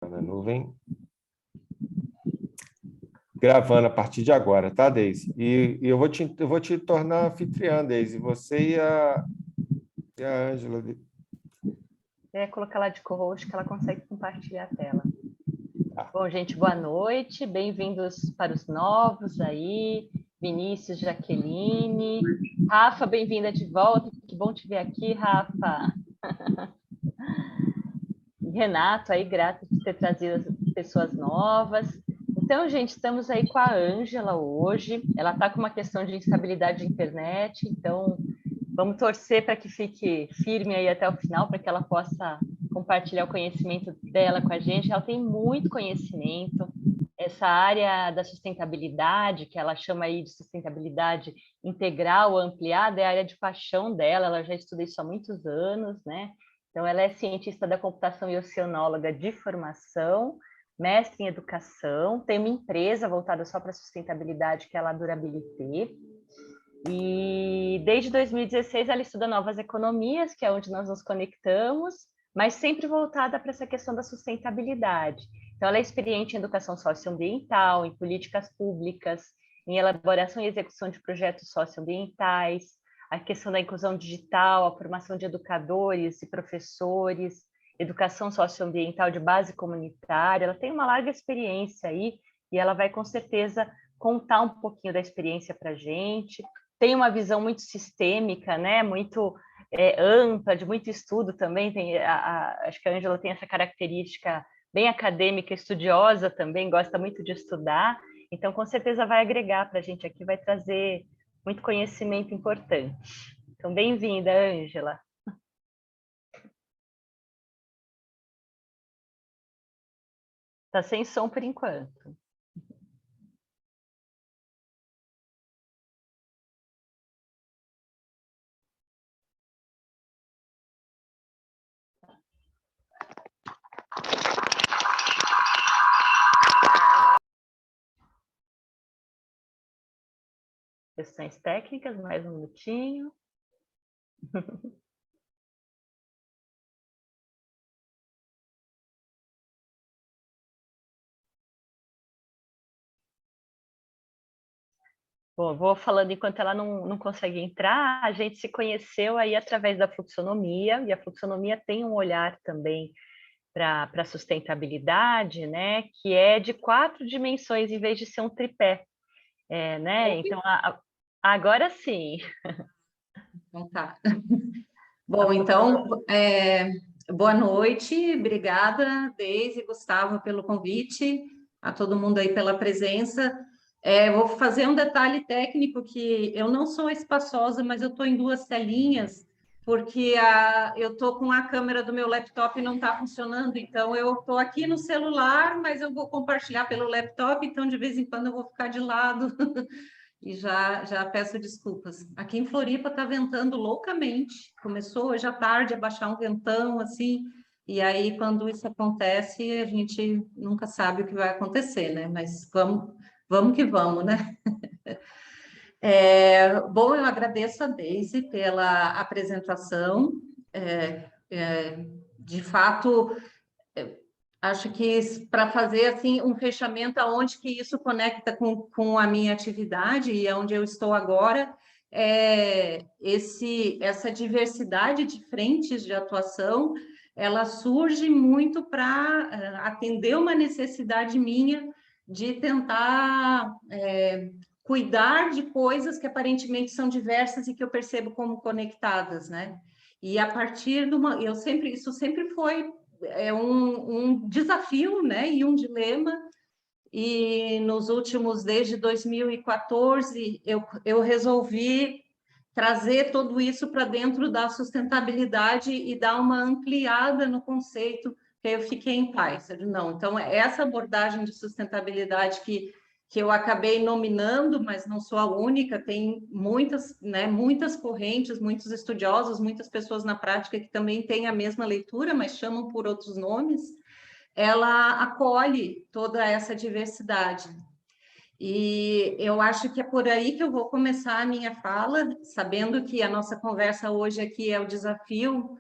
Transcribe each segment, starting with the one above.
Na nuvem. Gravando a partir de agora, tá, Deise? E eu vou te tornar anfitriã, Deise. Você e a Ângela. Eu ia colocar ela de co-host, que ela consegue compartilhar a tela. Bom, gente, boa noite. Bem-vindos para os novos aí. Vinícius, Jaqueline. Rafa, bem-vinda de volta. Que bom te ver aqui, Rafa. Renato, aí, grato por ter trazido as pessoas novas. Então, gente, estamos aí com a Ângela hoje. Ela está com uma questão de instabilidade de internet, então vamos torcer para que fique firme aí até o final, para que ela possa compartilhar o conhecimento dela com a gente. Ela tem muito conhecimento. Essa área da sustentabilidade, que ela chama aí de sustentabilidade integral, ampliada, é a área de paixão dela. Ela já estuda isso há muitos anos, né? Então, ela é cientista da computação e oceanóloga de formação, mestre em educação, tem uma empresa voltada só para sustentabilidade, que é a Durabilité. E desde 2016 ela estuda novas economias, que é onde nós nos conectamos, mas sempre voltada para essa questão da sustentabilidade. Então, ela é experiente em educação socioambiental, em políticas públicas, em elaboração e execução de projetos socioambientais, a questão da inclusão digital, a formação de educadores e professores, educação socioambiental de base comunitária. Ela tem uma larga experiência aí e ela vai, com certeza, contar um pouquinho da experiência para a gente. Tem uma visão muito sistêmica, né? Muito ampla, de muito estudo também. Acho que a Ângela tem essa característica bem acadêmica, estudiosa também, gosta muito de estudar. Então, com certeza, vai agregar para a gente aqui, vai trazer muito conhecimento importante. Então, bem-vinda, Ângela. Está sem som por enquanto. Questões técnicas, mais um minutinho. Bom, vou falando enquanto ela não consegue entrar. A gente se conheceu aí através da fluxonomia, e a fluxonomia tem um olhar também para a sustentabilidade, né? Que é de 4 dimensões em vez de ser um tripé, né? Então, agora sim. Então tá. Bom, então, boa noite, obrigada, Deise e Gustavo, pelo convite, a todo mundo aí pela presença. Vou fazer um detalhe técnico que eu não sou espaçosa, mas eu estou em 2 telinhas, porque eu estou com a câmera do meu laptop e não está funcionando, então eu estou aqui no celular, mas eu vou compartilhar pelo laptop, então de vez em quando eu vou ficar de lado. E já peço desculpas. Aqui em Floripa está ventando loucamente. Começou hoje à tarde a baixar um ventão, assim, e aí quando isso acontece, a gente nunca sabe o que vai acontecer, né? Mas vamos que vamos, né? Bom, eu agradeço a Deise pela apresentação. De fato, acho que para fazer assim um fechamento aonde que isso conecta com a minha atividade e onde eu estou agora, essa diversidade de frentes de atuação, ela surge muito para atender uma necessidade minha de tentar cuidar de coisas que aparentemente são diversas e que eu percebo como conectadas, né? E a partir de isso sempre foi um desafio, né, e um dilema, e nos últimos, desde 2014, eu resolvi trazer tudo isso para dentro da sustentabilidade e dar uma ampliada no conceito, que eu fiquei em paz. Não, então, essa abordagem de sustentabilidade que eu acabei nominando, mas não sou a única, tem muitas, né, muitas correntes, muitos estudiosos, muitas pessoas na prática que também têm a mesma leitura, mas chamam por outros nomes, ela acolhe toda essa diversidade. E eu acho que é por aí que eu vou começar a minha fala, sabendo que a nossa conversa hoje aqui é o desafio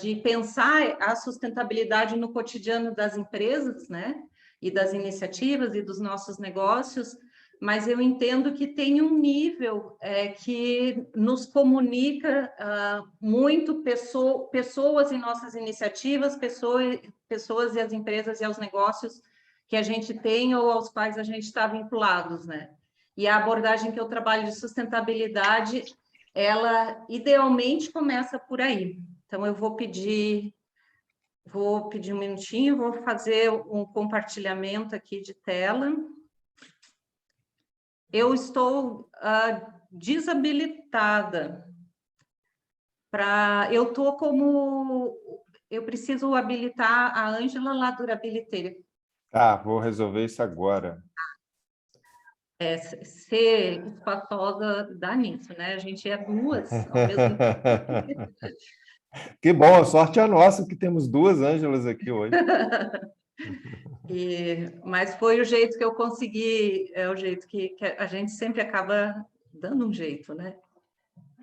de pensar a sustentabilidade no cotidiano das empresas, né? E das iniciativas e dos nossos negócios, mas eu entendo que tem um nível que nos comunica muito pessoas em nossas iniciativas, pessoas e as empresas e os negócios que a gente tem ou aos quais a gente está vinculados, né? E a abordagem que eu trabalho de sustentabilidade, ela idealmente começa por aí. Então, eu vou pedir um minutinho, vou fazer um compartilhamento aqui de tela. Eu estou desabilitada eu estou como... Eu preciso habilitar a Ângela lá do Durabilité. Tá, vou resolver isso agora. Ser espaçosa dá nisso, né? A gente é duas ao mesmo tempo. Que bom, a sorte é a nossa que temos duas Ângelas aqui hoje. Mas foi o jeito que eu consegui, é o jeito que a gente sempre acaba dando um jeito, né?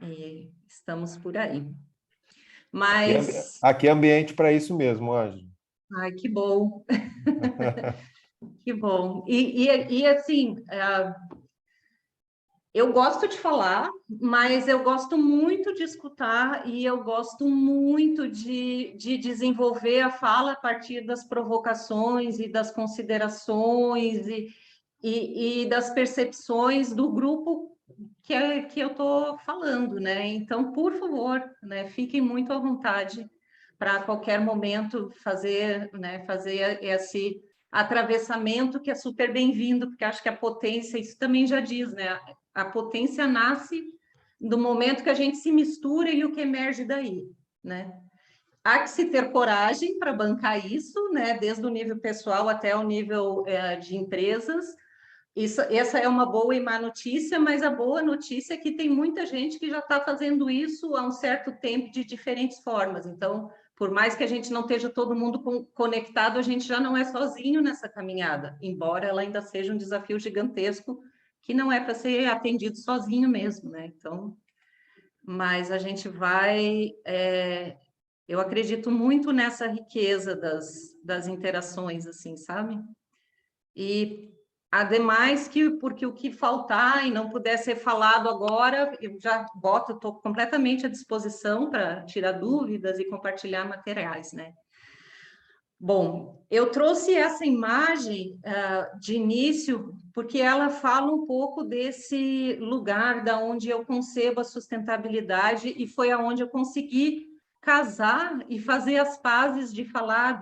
E estamos por aí. Mas... Aqui é ambiente para isso mesmo, Ângela. Ai, que bom. Que bom. E assim, eu gosto de falar, mas eu gosto muito de escutar e eu gosto muito de desenvolver a fala a partir das provocações e das considerações e das percepções do grupo que eu estou falando, né? Então, por favor, né, fiquem muito à vontade para a qualquer momento fazer esse atravessamento que é super bem-vindo, porque acho que a potência, isso também já diz, né? A potência nasce do momento que a gente se mistura e o que emerge daí, né? Há que se ter coragem para bancar isso, né? Desde o nível pessoal até o nível de empresas. Essa é uma boa e má notícia, mas a boa notícia é que tem muita gente que já está fazendo isso há um certo tempo de diferentes formas. Então, por mais que a gente não esteja todo mundo conectado, a gente já não é sozinho nessa caminhada, embora ela ainda seja um desafio gigantesco que não é para ser atendido sozinho mesmo, né? Então, mas a gente vai... eu acredito muito nessa riqueza das interações, assim, sabe? E, ademais, porque o que faltar e não puder ser falado agora, eu já estou completamente à disposição para tirar dúvidas e compartilhar materiais, né? Bom, eu trouxe essa imagem de início porque ela fala um pouco desse lugar da onde eu concebo a sustentabilidade e foi aonde eu consegui casar e fazer as pazes de falar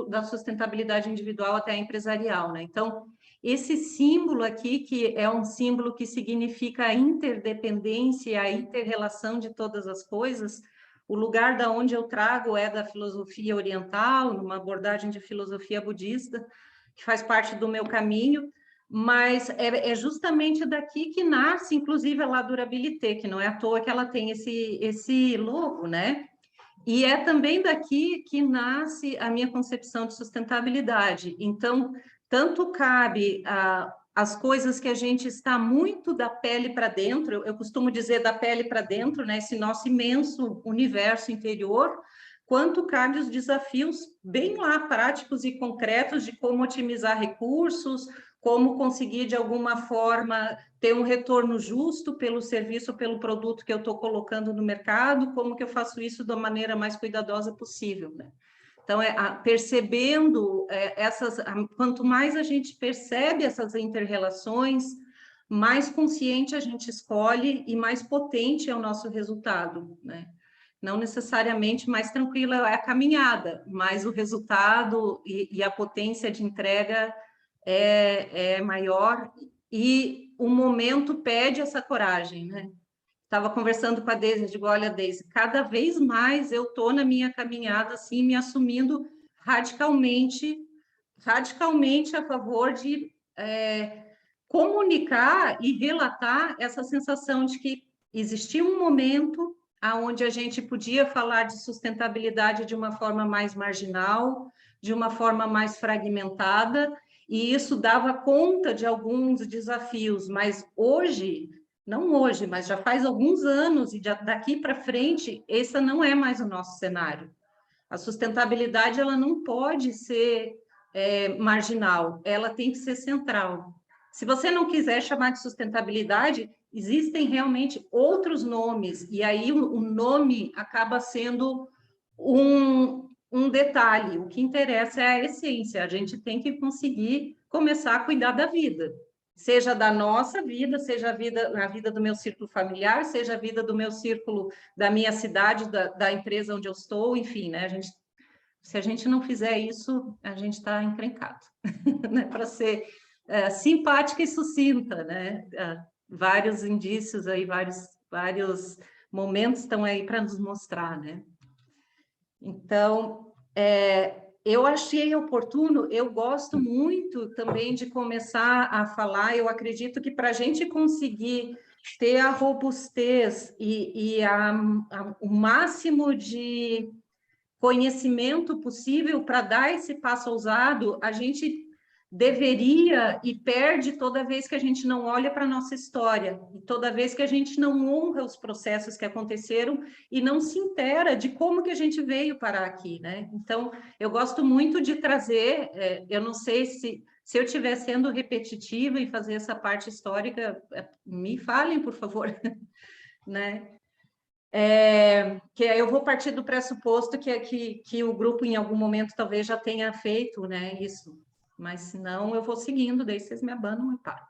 da sustentabilidade individual até a empresarial, né? Então, esse símbolo aqui, que é um símbolo que significa a interdependência, a interrelação de todas as coisas, o lugar da onde eu trago é da filosofia oriental, numa abordagem de filosofia budista, que faz parte do meu caminho, mas é justamente daqui que nasce, inclusive, a La Durabilité, que não é à toa que ela tem esse logo, né? E é também daqui que nasce a minha concepção de sustentabilidade. Então, tanto cabe as coisas que a gente está muito da pele para dentro, eu costumo dizer da pele para dentro, né, esse nosso imenso universo interior, quanto cabe os desafios bem lá práticos e concretos de como otimizar recursos, como conseguir, de alguma forma, ter um retorno justo pelo serviço, pelo produto que eu estou colocando no mercado, como que eu faço isso da maneira mais cuidadosa possível, né? Então, percebendo quanto mais a gente percebe essas inter-relações, mais consciente a gente escolhe e mais potente é o nosso resultado, né? Não necessariamente mais tranquila é a caminhada, mas o resultado e a potência de entrega é maior e o momento pede essa coragem, né? Estava conversando com a Deise, digo, olha, Deise, cada vez mais eu estou na minha caminhada, assim, me assumindo radicalmente a favor de comunicar e relatar essa sensação de que existia um momento onde a gente podia falar de sustentabilidade de uma forma mais marginal, de uma forma mais fragmentada, e isso dava conta de alguns desafios, mas hoje não hoje, mas já faz alguns anos, e daqui para frente, esse não é mais o nosso cenário. A sustentabilidade ela não pode ser marginal, ela tem que ser central. Se você não quiser chamar de sustentabilidade, existem realmente outros nomes, e aí o nome acaba sendo um detalhe. O que interessa é a essência, a gente tem que conseguir começar a cuidar da vida, seja da nossa vida, seja a vida do meu círculo familiar, seja a vida do meu círculo da minha cidade, da empresa onde eu estou, enfim, né? Se a gente não fizer isso, a gente está encrencado, né? Para ser simpática e sucinta, né? Vários indícios aí, vários momentos estão aí para nos mostrar, né? Então, eu achei oportuno, eu gosto muito também de começar a falar, eu acredito que para a gente conseguir ter a robustez e o máximo de conhecimento possível para dar esse passo ousado, a gente deveria e perde toda vez que a gente não olha para a nossa história, e toda vez que a gente não honra os processos que aconteceram e não se intera de como que a gente veio parar aqui, né? Então, eu gosto muito de trazer, eu não sei se eu estiver sendo repetitiva em fazer essa parte histórica, me falem, por favor, né? Que eu vou partir do pressuposto que o grupo, em algum momento, talvez já tenha feito, né, isso. Mas, se não, eu vou seguindo, daí vocês me abanam e param.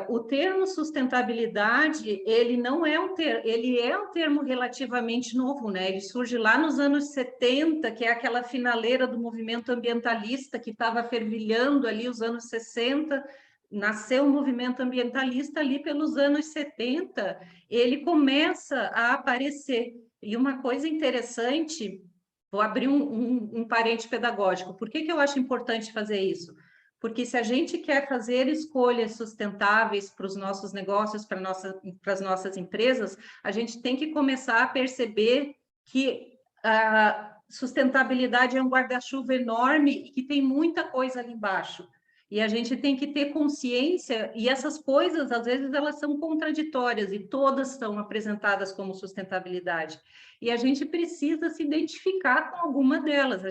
O termo sustentabilidade, ele não é um termo, ele é um termo relativamente novo, né? Ele surge lá nos anos 70, que é aquela finaleira do movimento ambientalista que estava fervilhando ali os anos 60, nasceu o movimento ambientalista ali pelos anos 70, ele começa a aparecer. E uma coisa interessante, vou abrir um parente pedagógico. Por que eu acho importante fazer isso? Porque se a gente quer fazer escolhas sustentáveis para os nossos negócios, para as nossas empresas, a gente tem que começar a perceber que a sustentabilidade é um guarda-chuva enorme e que tem muita coisa ali embaixo. E a gente tem que ter consciência, e essas coisas, às vezes, elas são contraditórias, e todas são apresentadas como sustentabilidade. E a gente precisa se identificar com alguma delas.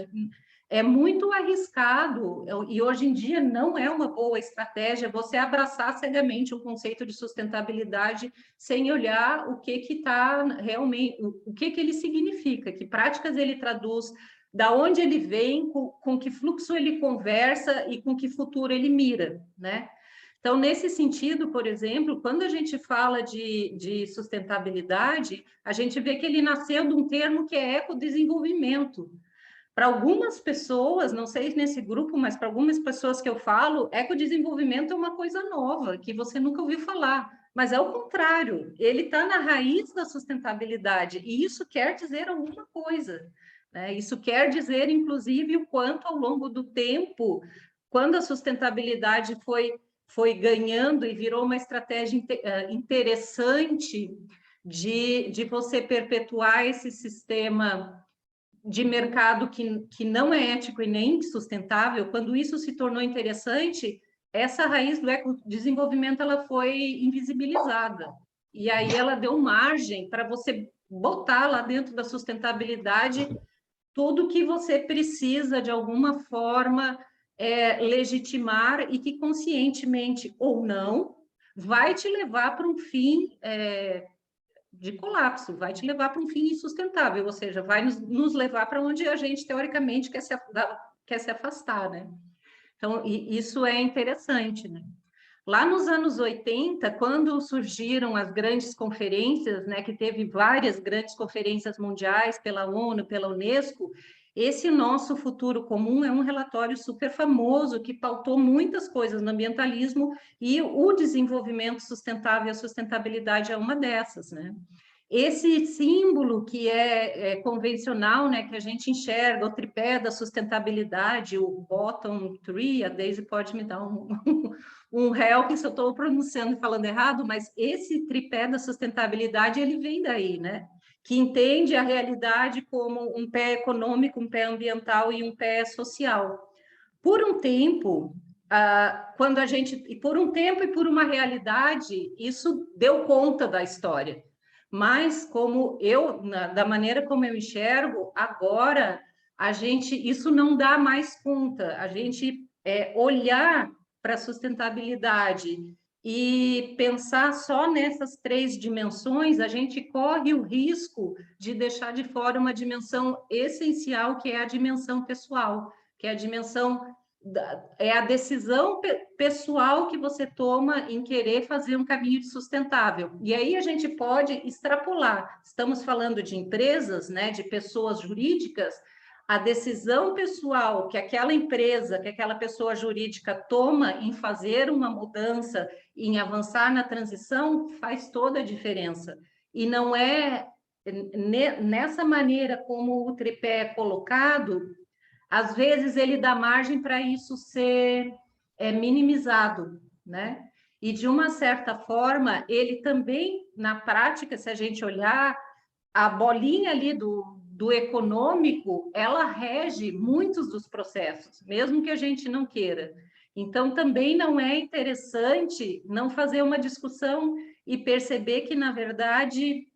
É muito arriscado, e hoje em dia não é uma boa estratégia você abraçar cegamente um conceito de sustentabilidade sem olhar o que está realmente, o que ele significa, que práticas ele traduz, da onde ele vem, com que fluxo ele conversa e com que futuro ele mira, né? Então, nesse sentido, por exemplo, quando a gente fala de sustentabilidade, a gente vê que ele nasceu de um termo que é ecodesenvolvimento. Para algumas pessoas, não sei nesse grupo, mas para algumas pessoas que eu falo, ecodesenvolvimento é uma coisa nova, que você nunca ouviu falar. Mas é o contrário, ele está na raiz da sustentabilidade, e isso quer dizer alguma coisa. Né? Isso quer dizer, inclusive, o quanto ao longo do tempo, quando a sustentabilidade foi ganhando e virou uma estratégia interessante de você perpetuar esse sistema de mercado que não é ético e nem sustentável, quando isso se tornou interessante, essa raiz do ecodesenvolvimento ela foi invisibilizada. E aí ela deu margem para você botar lá dentro da sustentabilidade tudo que você precisa, de alguma forma, legitimar e que conscientemente ou não vai te levar para um fim de colapso, vai te levar para um fim insustentável, ou seja, vai nos levar para onde a gente, teoricamente, quer se afastar, né? Então, isso é interessante, né? Lá nos anos 80, quando surgiram as grandes conferências, né, que teve várias grandes conferências mundiais pela ONU, pela Unesco, esse nosso futuro comum é um relatório super famoso que pautou muitas coisas no ambientalismo e o desenvolvimento sustentável e a sustentabilidade é uma dessas, né? Esse símbolo que é convencional, né, que a gente enxerga, o tripé da sustentabilidade, o bottom tree, a Daisy pode me dar um help se eu estou pronunciando e falando errado, mas esse tripé da sustentabilidade, ele vem daí, né? Que entende a realidade como um pé econômico, um pé ambiental e um pé social. Por um tempo, quando a gente, e por um tempo e por uma realidade, isso deu conta da história. Mas como da maneira como eu enxergo, agora isso não dá mais conta. A gente olhar para a sustentabilidade e pensar só nessas 3 dimensões, a gente corre o risco de deixar de fora uma dimensão essencial, que é a dimensão pessoal, que é a dimensão é a decisão pessoal que você toma em querer fazer um caminho sustentável. E aí a gente pode extrapolar. Estamos falando de empresas, né, de pessoas jurídicas. A decisão pessoal que aquela empresa, que aquela pessoa jurídica toma em fazer uma mudança, em avançar na transição, faz toda a diferença. E não é nessa maneira como o tripé é colocado, às vezes ele dá margem para isso ser minimizado, né? E de uma certa forma, ele também, na prática, se a gente olhar, a bolinha ali do econômico, ela rege muitos dos processos, mesmo que a gente não queira. Então, também não é interessante não fazer uma discussão e perceber que, na verdade,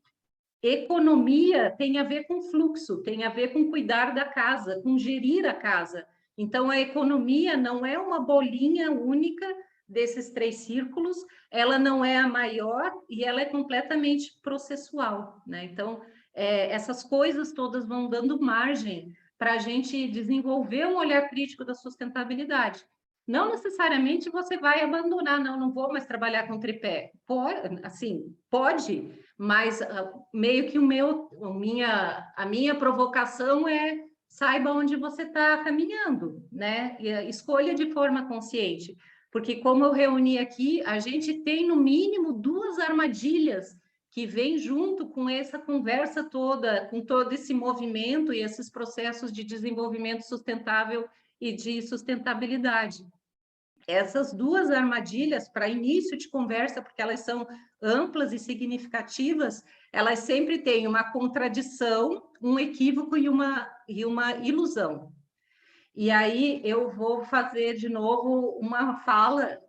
economia tem a ver com fluxo, tem a ver com cuidar da casa, com gerir a casa. Então, a economia não é uma bolinha única desses 3 círculos, ela não é a maior e ela é completamente processual, né? Então, essas coisas todas vão dando margem para a gente desenvolver um olhar crítico da sustentabilidade. Não necessariamente você vai abandonar, não vou mais trabalhar com tripé. Pode, mas meio que a minha provocação é saiba onde você está caminhando, né? E escolha de forma consciente, porque como eu reuni aqui, a gente tem no mínimo 2 armadilhas que vêm junto com essa conversa toda, com todo esse movimento e esses processos de desenvolvimento sustentável e de sustentabilidade. Essas 2 armadilhas, para início de conversa, porque elas são amplas e significativas, elas sempre têm uma contradição, um equívoco e uma ilusão. E aí eu vou fazer de novo uma fala,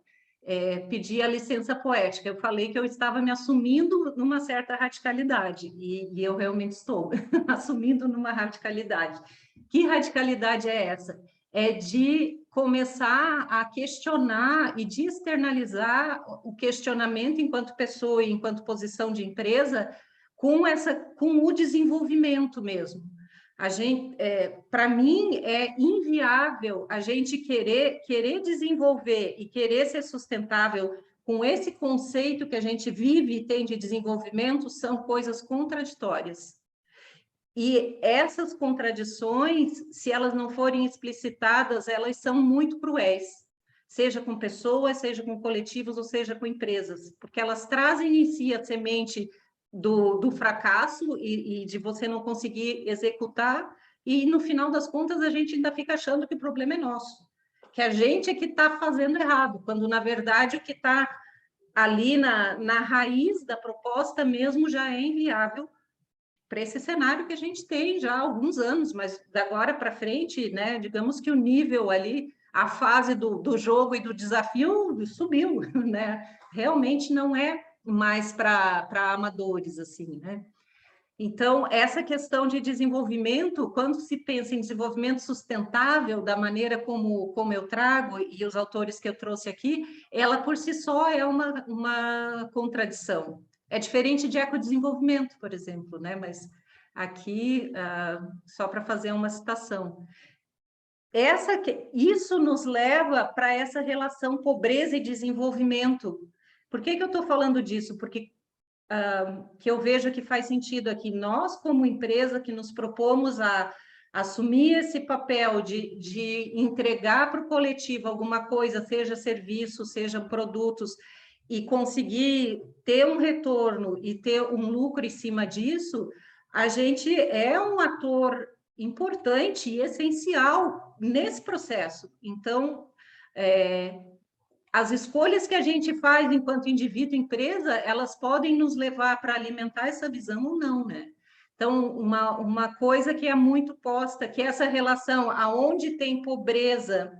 pedir a licença poética. Eu falei que eu estava me assumindo numa certa radicalidade, e eu realmente estou assumindo numa radicalidade. Que radicalidade é essa? É de começar a questionar e de externalizar o questionamento enquanto pessoa e enquanto posição de empresa com o desenvolvimento mesmo. Para mim, é inviável a gente querer desenvolver e querer ser sustentável com esse conceito que a gente vive e tem de desenvolvimento, são coisas contraditórias. E essas contradições, se elas não forem explicitadas, elas são muito cruéis, seja com pessoas, seja com coletivos, ou seja com empresas, porque elas trazem em si a semente do fracasso e de você não conseguir executar, e no final das contas a gente ainda fica achando que o problema é nosso, que a gente é que está fazendo errado, quando na verdade o que está ali na raiz da proposta mesmo já é inviável para esse cenário que a gente tem já há alguns anos, mas da agora para frente, né, digamos que o nível ali, a fase do jogo e do desafio subiu, né? Realmente não é mais para amadores, assim, né? Então, essa questão de desenvolvimento, quando se pensa em desenvolvimento sustentável, da maneira como eu trago, e os autores que eu trouxe aqui, ela por si só é uma contradição. É diferente de ecodesenvolvimento, por exemplo, né? Mas aqui, só para fazer uma citação. Isso nos leva para essa relação pobreza e desenvolvimento. Por que eu estou falando disso? Porque que eu vejo que faz sentido aqui. Nós, como empresa, que nos propomos a assumir esse papel de entregar para o coletivo alguma coisa, seja serviço, seja produtos, e conseguir ter um retorno e ter um lucro em cima disso, a gente é um ator importante e essencial nesse processo. Então, as escolhas que a gente faz enquanto indivíduo e empresa, elas podem nos levar para alimentar essa visão ou não, né? Então, uma coisa que é muito posta, que é essa relação aonde tem pobreza,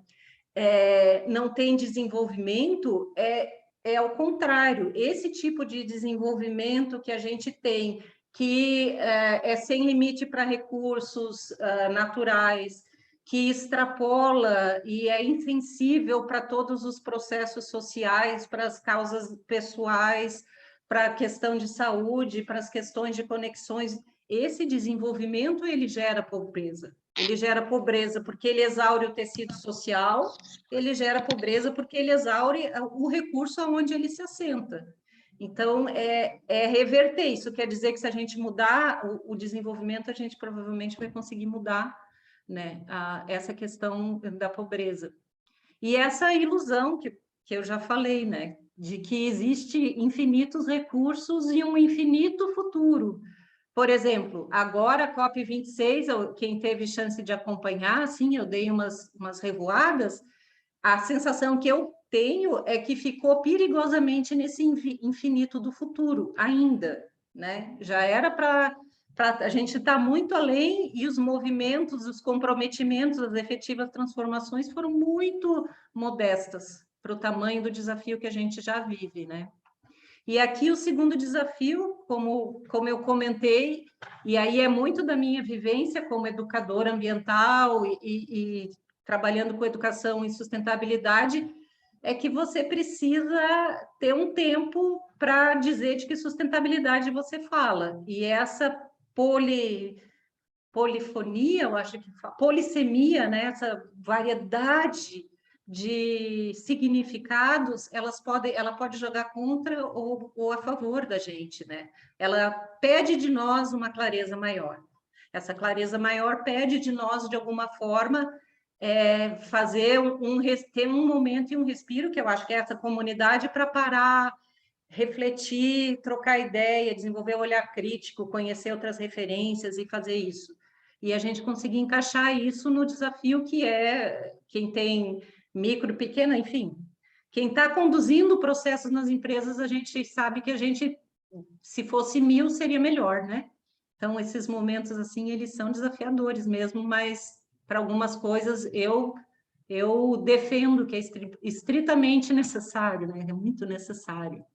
não tem desenvolvimento, é ao contrário. Esse tipo de desenvolvimento que a gente tem, que é sem limite para recursos naturais, que extrapola e é insensível para todos os processos sociais, para as causas pessoais, para a questão de saúde, para as questões de conexões. Esse desenvolvimento, ele gera pobreza. Ele gera pobreza porque ele exaure o tecido social, ele gera pobreza porque ele exaure o recurso aonde ele se assenta. Então, é reverter. Isso quer dizer que se a gente mudar o desenvolvimento, a gente provavelmente vai conseguir mudar, né, essa questão da pobreza. E essa ilusão que eu já falei, né, de que existe infinitos recursos e um infinito futuro. Por exemplo, agora a COP26, quem teve chance de acompanhar, assim, eu dei umas revoadas, a sensação que eu tenho é que ficou perigosamente nesse infinito do futuro ainda, né? Já era para a gente estar muito além, e os movimentos, os comprometimentos, as efetivas transformações foram muito modestas para o tamanho do desafio que a gente já vive, né? E aqui o segundo desafio, como eu comentei, e aí é muito da minha vivência como educadora ambiental e trabalhando com educação e sustentabilidade, é que você precisa ter um tempo para dizer de que sustentabilidade você fala. E essa polifonia, eu acho que polissemia, né? Essa variedade de significados, ela pode jogar contra ou a favor da gente, né? Ela pede de nós uma clareza maior. Essa clareza maior pede de nós, de alguma forma, ter um momento e um respiro, que eu acho que é essa comunidade, para parar, refletir, trocar ideia, desenvolver um olhar crítico, conhecer outras referências e fazer isso. E a gente conseguir encaixar isso no desafio que é quem tem micro, pequena, enfim. Quem está conduzindo processos nas empresas, a gente sabe que se fosse 1000, seria melhor, né? Então, esses momentos, assim, eles são desafiadores mesmo, mas para algumas coisas eu defendo que é estritamente necessário, né? É muito necessário.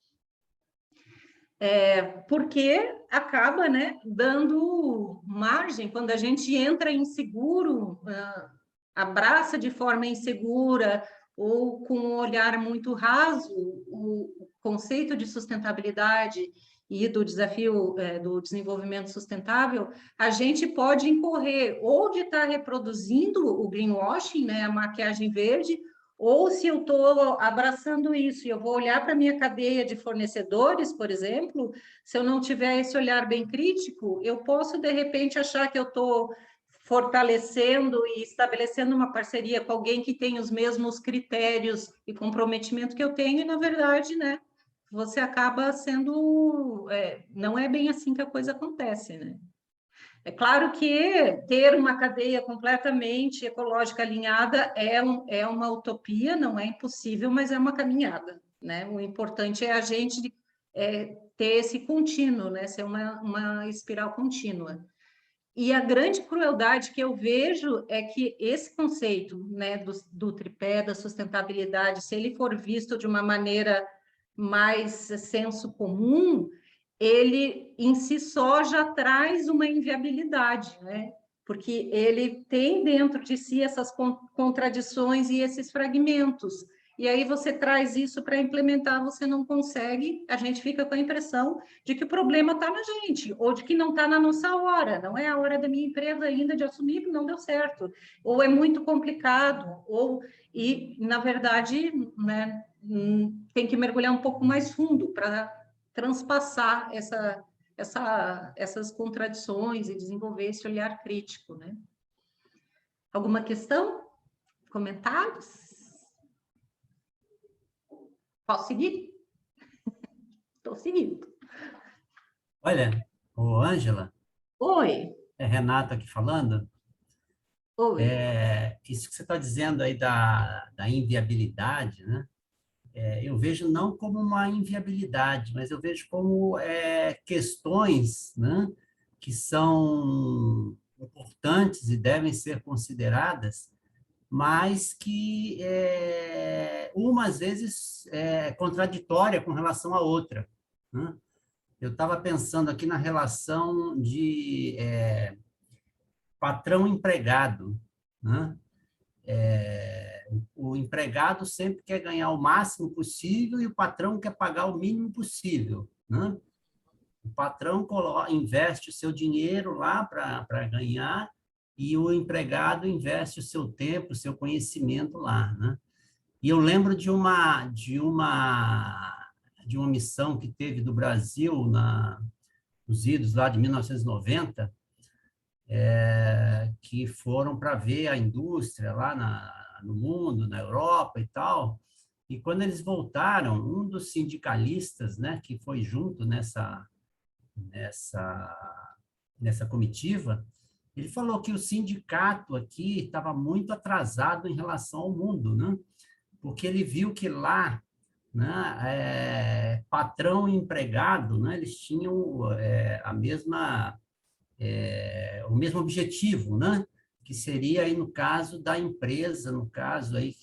Porque acaba, né, dando margem, quando a gente entra inseguro, abraça de forma insegura ou com um olhar muito raso o conceito de sustentabilidade e do desafio do desenvolvimento sustentável, a gente pode incorrer ou de estar reproduzindo o greenwashing, né, a maquiagem verde, ou se eu estou abraçando isso e eu vou olhar para a minha cadeia de fornecedores, por exemplo, se eu não tiver esse olhar bem crítico, eu posso, de repente, achar que eu estou fortalecendo e estabelecendo uma parceria com alguém que tem os mesmos critérios e comprometimento que eu tenho, e, na verdade, né, você acaba sendo... não é bem assim que a coisa acontece, né? É claro que ter uma cadeia completamente ecológica alinhada é uma utopia, não é impossível, mas é uma caminhada, né? O importante é a gente ter esse contínuo, né? Ser uma espiral contínua. E a grande crueldade que eu vejo é que esse conceito, né, do tripé da sustentabilidade, se ele for visto de uma maneira mais senso comum, ele em si só já traz uma inviabilidade, né? Porque ele tem dentro de si essas contradições e esses fragmentos. E aí você traz isso para implementar, você não consegue, a gente fica com a impressão de que o problema está na gente, ou de que não está na nossa hora, não é a hora da minha empresa ainda de assumir, não deu certo, ou é muito complicado, e na verdade, né, tem que mergulhar um pouco mais fundo para transpassar essas contradições e desenvolver esse olhar crítico, né? Alguma questão? Comentários? Posso seguir? Estou seguindo. Olha, Ângela, Oi. é Renato aqui falando. Oi. Isso que você está dizendo aí da inviabilidade, né? Eu vejo não como uma inviabilidade, mas eu vejo como questões, né, que são importantes e devem ser consideradas mas que uma, às vezes, é contraditória com relação à outra, né? Eu estava pensando aqui na relação de patrão-empregado, né? O empregado sempre quer ganhar o máximo possível e o patrão quer pagar o mínimo possível, né? O patrão investe o seu dinheiro lá para ganhar e o empregado investe o seu tempo, o seu conhecimento lá, né? E eu lembro de uma missão que teve do Brasil nos idos lá de 1990, que foram para ver a indústria lá no mundo, na Europa e tal. E quando eles voltaram, um dos sindicalistas, né, que foi junto nessa comitiva, ele falou que o sindicato aqui estava muito atrasado em relação ao mundo, né? Porque ele viu que lá, né, patrão e empregado, né, eles tinham o mesmo objetivo, né? Que seria aí no caso da empresa, no caso aí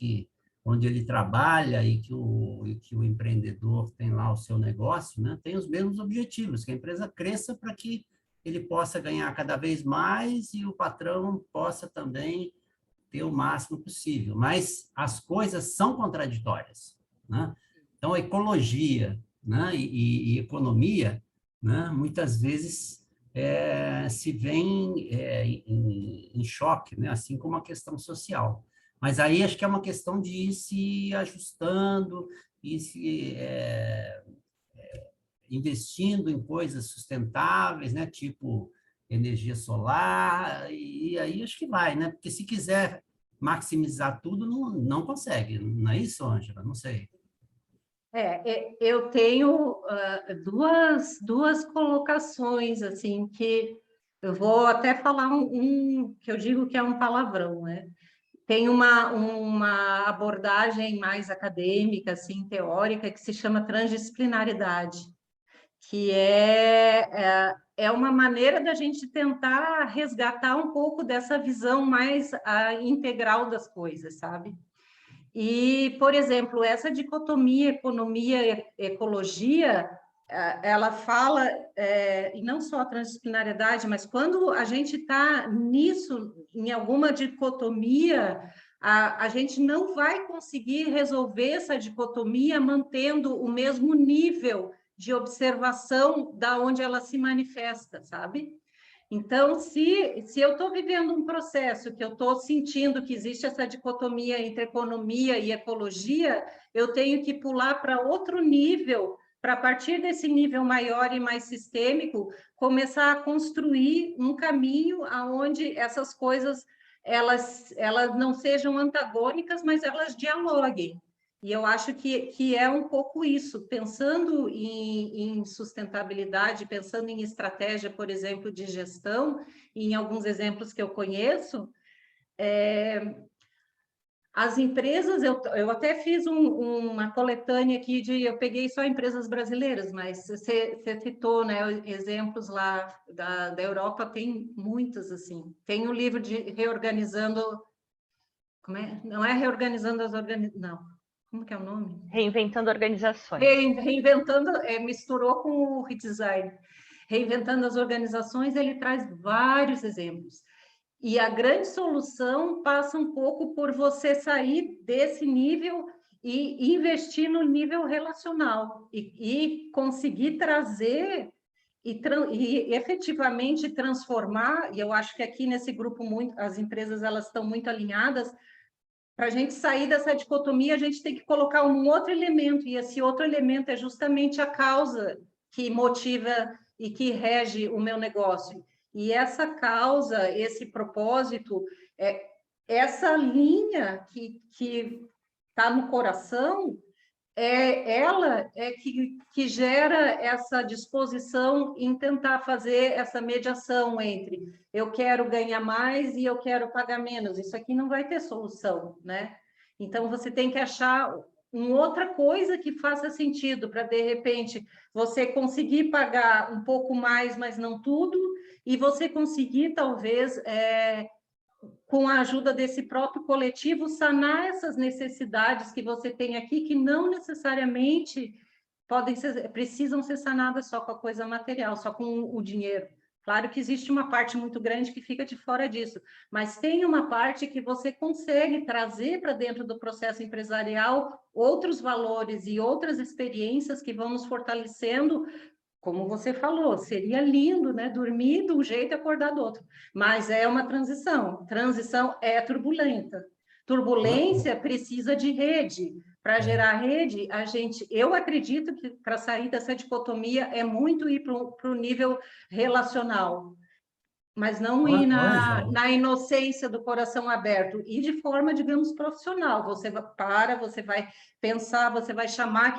onde ele trabalha e que o empreendedor tem lá o seu negócio, né? Tem os mesmos objetivos, que a empresa cresça para que ele possa ganhar cada vez mais e o patrão possa também ter o máximo possível. Mas as coisas são contraditórias, né? Então, a ecologia, né, e economia, né, muitas vezes se veem em choque, né, assim como a questão social. Mas aí acho que é uma questão de ir se ajustando e se investindo em coisas sustentáveis, né, tipo energia solar, e aí acho que vai, né? Porque se quiser maximizar tudo, não consegue, não é isso, Ângela? Não sei. Eu tenho duas colocações, assim, que eu vou até falar que eu digo que é um palavrão, né? Tem uma abordagem mais acadêmica, assim, teórica, que se chama transdisciplinaridade, que é uma maneira da gente tentar resgatar um pouco dessa visão mais integral das coisas, sabe? E, por exemplo, essa dicotomia economia-ecologia, ela fala, e não só a transdisciplinariedade, mas quando a gente está nisso, em alguma dicotomia, a gente não vai conseguir resolver essa dicotomia mantendo o mesmo nível de observação da onde ela se manifesta, sabe? Então, se eu estou vivendo um processo que eu estou sentindo que existe essa dicotomia entre economia e ecologia, eu tenho que pular para outro nível, para a partir desse nível maior e mais sistêmico, começar a construir um caminho aonde essas coisas elas não sejam antagônicas, mas elas dialoguem. E eu acho que é um pouco isso, pensando em sustentabilidade, pensando em estratégia, por exemplo, de gestão, e em alguns exemplos que eu conheço, as empresas, eu até fiz uma coletânea aqui eu peguei só empresas brasileiras, mas você citou, né, exemplos lá da Europa, tem muitas, assim. Tem um livro de reorganizando, não é reorganizando as organizações, não. Como que é o nome? Reinventando organizações. Reinventando, misturou com o redesign. Reinventando as organizações, ele traz vários exemplos. E a grande solução passa um pouco por você sair desse nível e investir no nível relacional e conseguir trazer e efetivamente transformar, e eu acho que aqui nesse grupo as empresas elas estão muito alinhadas. Para a gente sair dessa dicotomia, a gente tem que colocar um outro elemento, e esse outro elemento é justamente a causa que motiva e que rege o meu negócio. E essa causa, esse propósito, essa linha que está no coração, ela que gera essa disposição em tentar fazer essa mediação entre eu quero ganhar mais e eu quero pagar menos. Isso aqui não vai ter solução, né? Então, você tem que achar uma outra coisa que faça sentido para, de repente, você conseguir pagar um pouco mais, mas não tudo, e você conseguir, talvez, com a ajuda desse próprio coletivo, sanar essas necessidades que você tem aqui, que não necessariamente precisam ser sanadas só com a coisa material, só com o dinheiro. Claro que existe uma parte muito grande que fica de fora disso, mas tem uma parte que você consegue trazer para dentro do processo empresarial outros valores e outras experiências que vão nos fortalecendo. Como você falou, seria lindo, né? Dormir de um jeito e acordar do outro. Mas é uma transição. Transição é turbulenta. Turbulência precisa de rede. Para gerar rede, eu acredito que para sair dessa dicotomia é muito ir para o nível relacional, mas não ir na inocência do coração aberto, e de forma, digamos, profissional. Você vai pensar, você vai chamar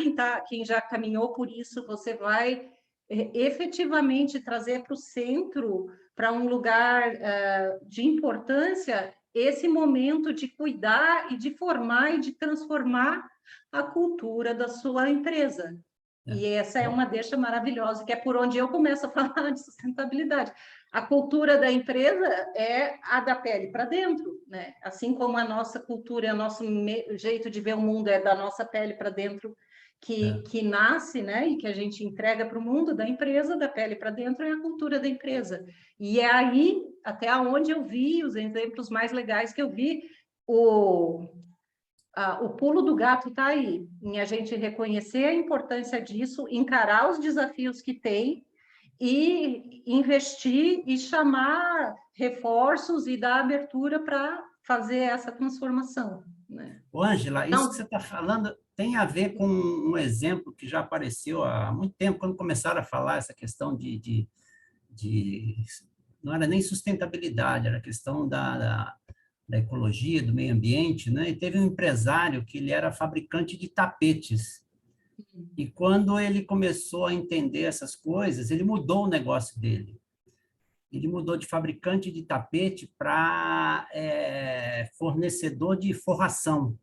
quem já caminhou por isso, você vai efetivamente trazer para o centro, para um lugar de importância, esse momento de cuidar e de formar e de transformar a cultura da sua empresa. E essa é uma deixa maravilhosa, que é por onde eu começo a falar de sustentabilidade. A cultura da empresa é a da pele para dentro, né? Assim como a nossa cultura, o nosso jeito de ver o mundo é da nossa pele para dentro, que nasce, né, e que a gente entrega para o mundo, da empresa, da pele para dentro, é a cultura da empresa. E é aí, até onde eu vi, os exemplos mais legais que eu vi, o pulo do gato está aí, em a gente reconhecer a importância disso, encarar os desafios que tem e investir e chamar reforços e dar abertura para fazer essa transformação, né? Ângela, isso que você está falando tem a ver com um exemplo que já apareceu há muito tempo, quando começaram a falar essa questão não era nem sustentabilidade, era a questão da ecologia, do meio ambiente, né? E teve um empresário que ele era fabricante de tapetes. E quando ele começou a entender essas coisas, ele mudou o negócio dele. Ele mudou de fabricante de tapete para fornecedor de forração,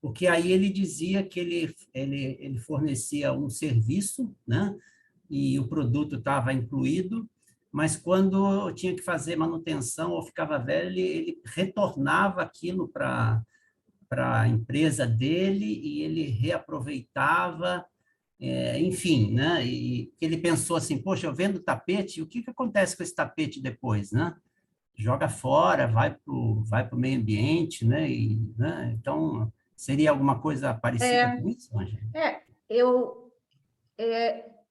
porque aí ele dizia que ele fornecia um serviço, né? E o produto estava incluído, mas quando tinha que fazer manutenção ou ficava velho, ele retornava aquilo para a empresa dele e ele reaproveitava, enfim, né? E ele pensou assim, poxa, eu vendo tapete, o que acontece com esse tapete depois, né? Joga fora, vai pro meio ambiente, né? Né? Então, seria alguma coisa parecida com isso, Ângela?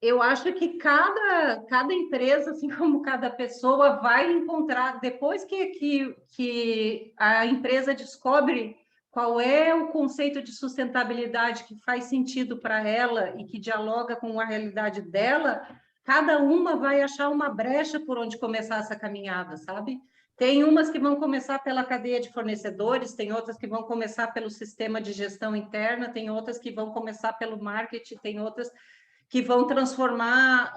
Eu acho que cada empresa, assim como cada pessoa, vai encontrar, depois que a empresa descobre qual é o conceito de sustentabilidade que faz sentido para ela e que dialoga com a realidade dela, cada uma vai achar uma brecha por onde começar essa caminhada, sabe? Tem umas que vão começar pela cadeia de fornecedores, tem outras que vão começar pelo sistema de gestão interna, tem outras que vão começar pelo marketing, tem outras que vão transformar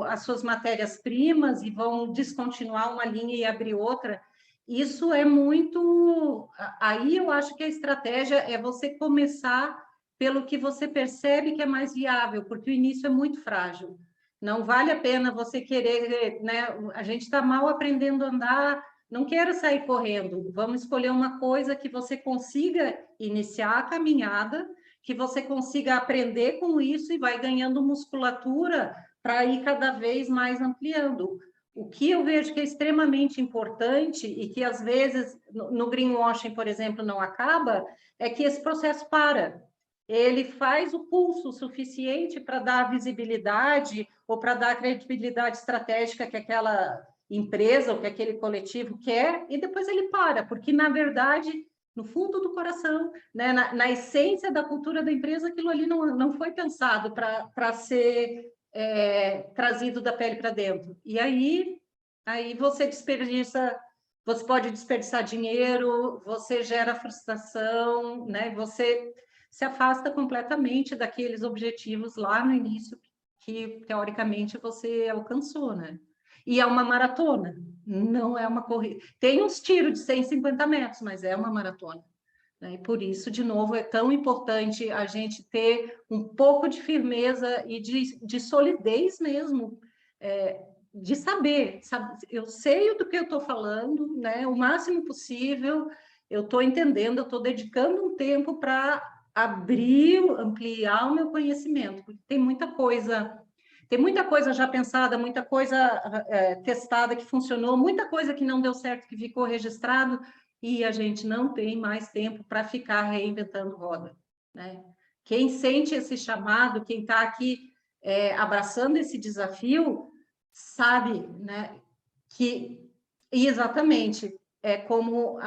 as suas matérias-primas e vão descontinuar uma linha e abrir outra. Isso é muito... Aí eu acho que a estratégia é você começar pelo que você percebe que é mais viável, porque o início é muito frágil. Não vale a pena você querer, né? A gente está mal aprendendo a andar, não quero sair correndo. Vamos escolher uma coisa que você consiga iniciar a caminhada, que você consiga aprender com isso e vai ganhando musculatura para ir cada vez mais ampliando. O que eu vejo que é extremamente importante e que, às vezes, no greenwashing, por exemplo, não acaba, é que esse processo para. Ele faz o pulso suficiente para dar visibilidade ou para dar a credibilidade estratégica que aquela empresa ou que aquele coletivo quer, e depois ele para, porque, na verdade, no fundo do coração, né, na essência da cultura da empresa, aquilo ali não foi pensado para ser trazido da pele para dentro. E aí você pode desperdiçar dinheiro, você gera frustração, né? Você se afasta completamente daqueles objetivos lá no início que, teoricamente, você alcançou, né? E é uma maratona, não é uma corrida. Tem uns tiros de 150 metros, mas é uma maratona, né? E por isso, de novo, é tão importante a gente ter um pouco de firmeza e de solidez mesmo, de saber, eu sei do que eu estou falando, né? O máximo possível, eu estou entendendo, eu estou dedicando um tempo para ampliar o meu conhecimento, porque tem muita coisa já pensada, muita coisa testada que funcionou, muita coisa que não deu certo, que ficou registrado, e a gente não tem mais tempo para ficar reinventando roda, né? Quem sente esse chamado, quem está aqui abraçando esse desafio, sabe, né, que exatamente é como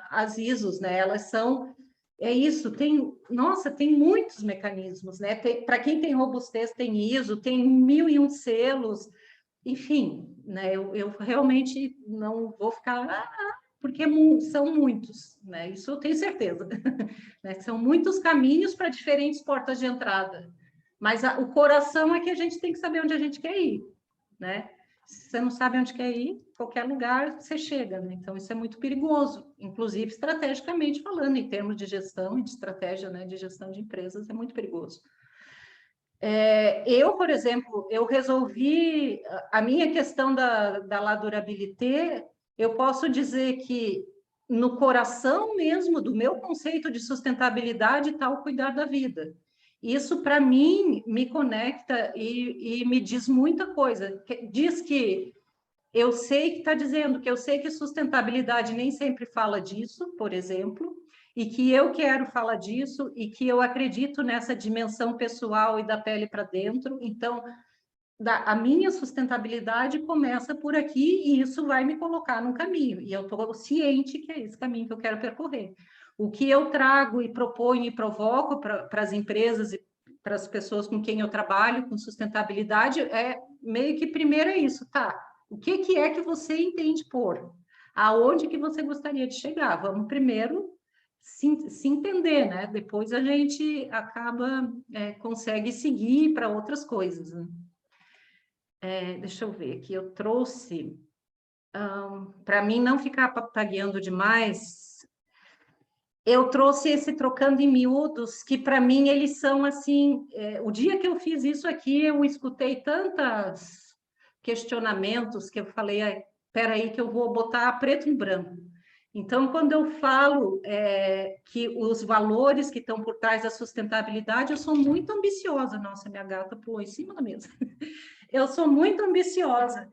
as ISOs, né? Elas são isso, tem muitos mecanismos, né? Para quem tem robustez, tem ISO, tem 1001 selos, enfim, né? Eu realmente não vou ficar, porque são muitos, né? Isso eu tenho certeza, né? São muitos caminhos para diferentes portas de entrada, mas o coração é que a gente tem que saber onde a gente quer ir, né? Se você não sabe onde quer ir, qualquer lugar você chega, né? Então, isso é muito perigoso, inclusive estrategicamente falando, em termos de gestão e de estratégia, né, de gestão de empresas, é muito perigoso. Eu, por exemplo, eu resolvi a minha questão da La Durabilité, eu posso dizer que no coração mesmo do meu conceito de sustentabilidade está o cuidar da vida. Isso, para mim, me conecta e me diz muita coisa. Diz que eu sei que está dizendo que eu sei que sustentabilidade nem sempre fala disso, por exemplo, e que eu quero falar disso e que eu acredito nessa dimensão pessoal e da pele para dentro. Então, a minha sustentabilidade começa por aqui e isso vai me colocar num caminho. E eu estou ciente que é esse caminho que eu quero percorrer. O que eu trago e proponho e provoco para as empresas e para as pessoas com quem eu trabalho com sustentabilidade é meio que primeiro é isso, tá? O que é que você entende por? Aonde que você gostaria de chegar? Vamos primeiro se entender, né? Depois a gente acaba, consegue seguir para outras coisas, né? Deixa eu ver aqui, eu trouxe, para mim não ficar papagueando demais, eu trouxe esse trocando em miúdos, que para mim eles são assim, o dia que eu fiz isso aqui, eu escutei tantos questionamentos que eu falei, espera aí que eu vou botar preto em branco. Então, quando eu falo que os valores que estão por trás da sustentabilidade, eu sou muito ambiciosa. Nossa, minha gata pulou em cima da mesa. Eu sou muito ambiciosa.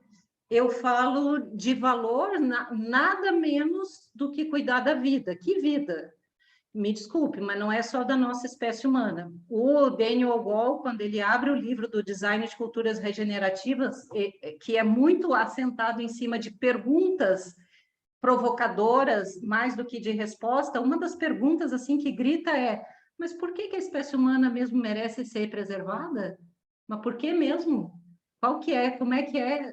Eu falo de valor nada menos do que cuidar da vida. Que vida? Me desculpe, mas não é só da nossa espécie humana. O Daniel Goleman, quando ele abre o livro do Design de Culturas Regenerativas, que é muito assentado em cima de perguntas provocadoras, mais do que de resposta, uma das perguntas assim que grita é: mas por que a espécie humana mesmo merece ser preservada? Mas por que mesmo? Qual que é? Como é que é?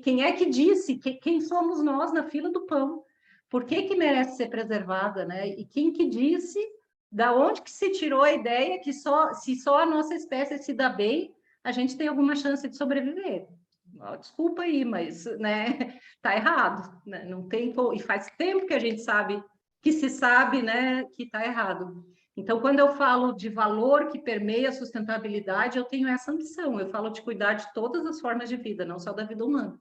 Quem é que disse? Quem somos nós na fila do pão? Por que merece ser preservada, né? E quem que disse? Da onde que se tirou a ideia que se só a nossa espécie se dá bem, a gente tem alguma chance de sobreviver? Desculpa aí, mas, né, tá errado, né? Não tem, e faz tempo que a gente sabe, que se sabe, né, que tá errado. Então, quando eu falo de valor que permeia a sustentabilidade, eu tenho essa ambição, eu falo de cuidar de todas as formas de vida, não só da vida humana.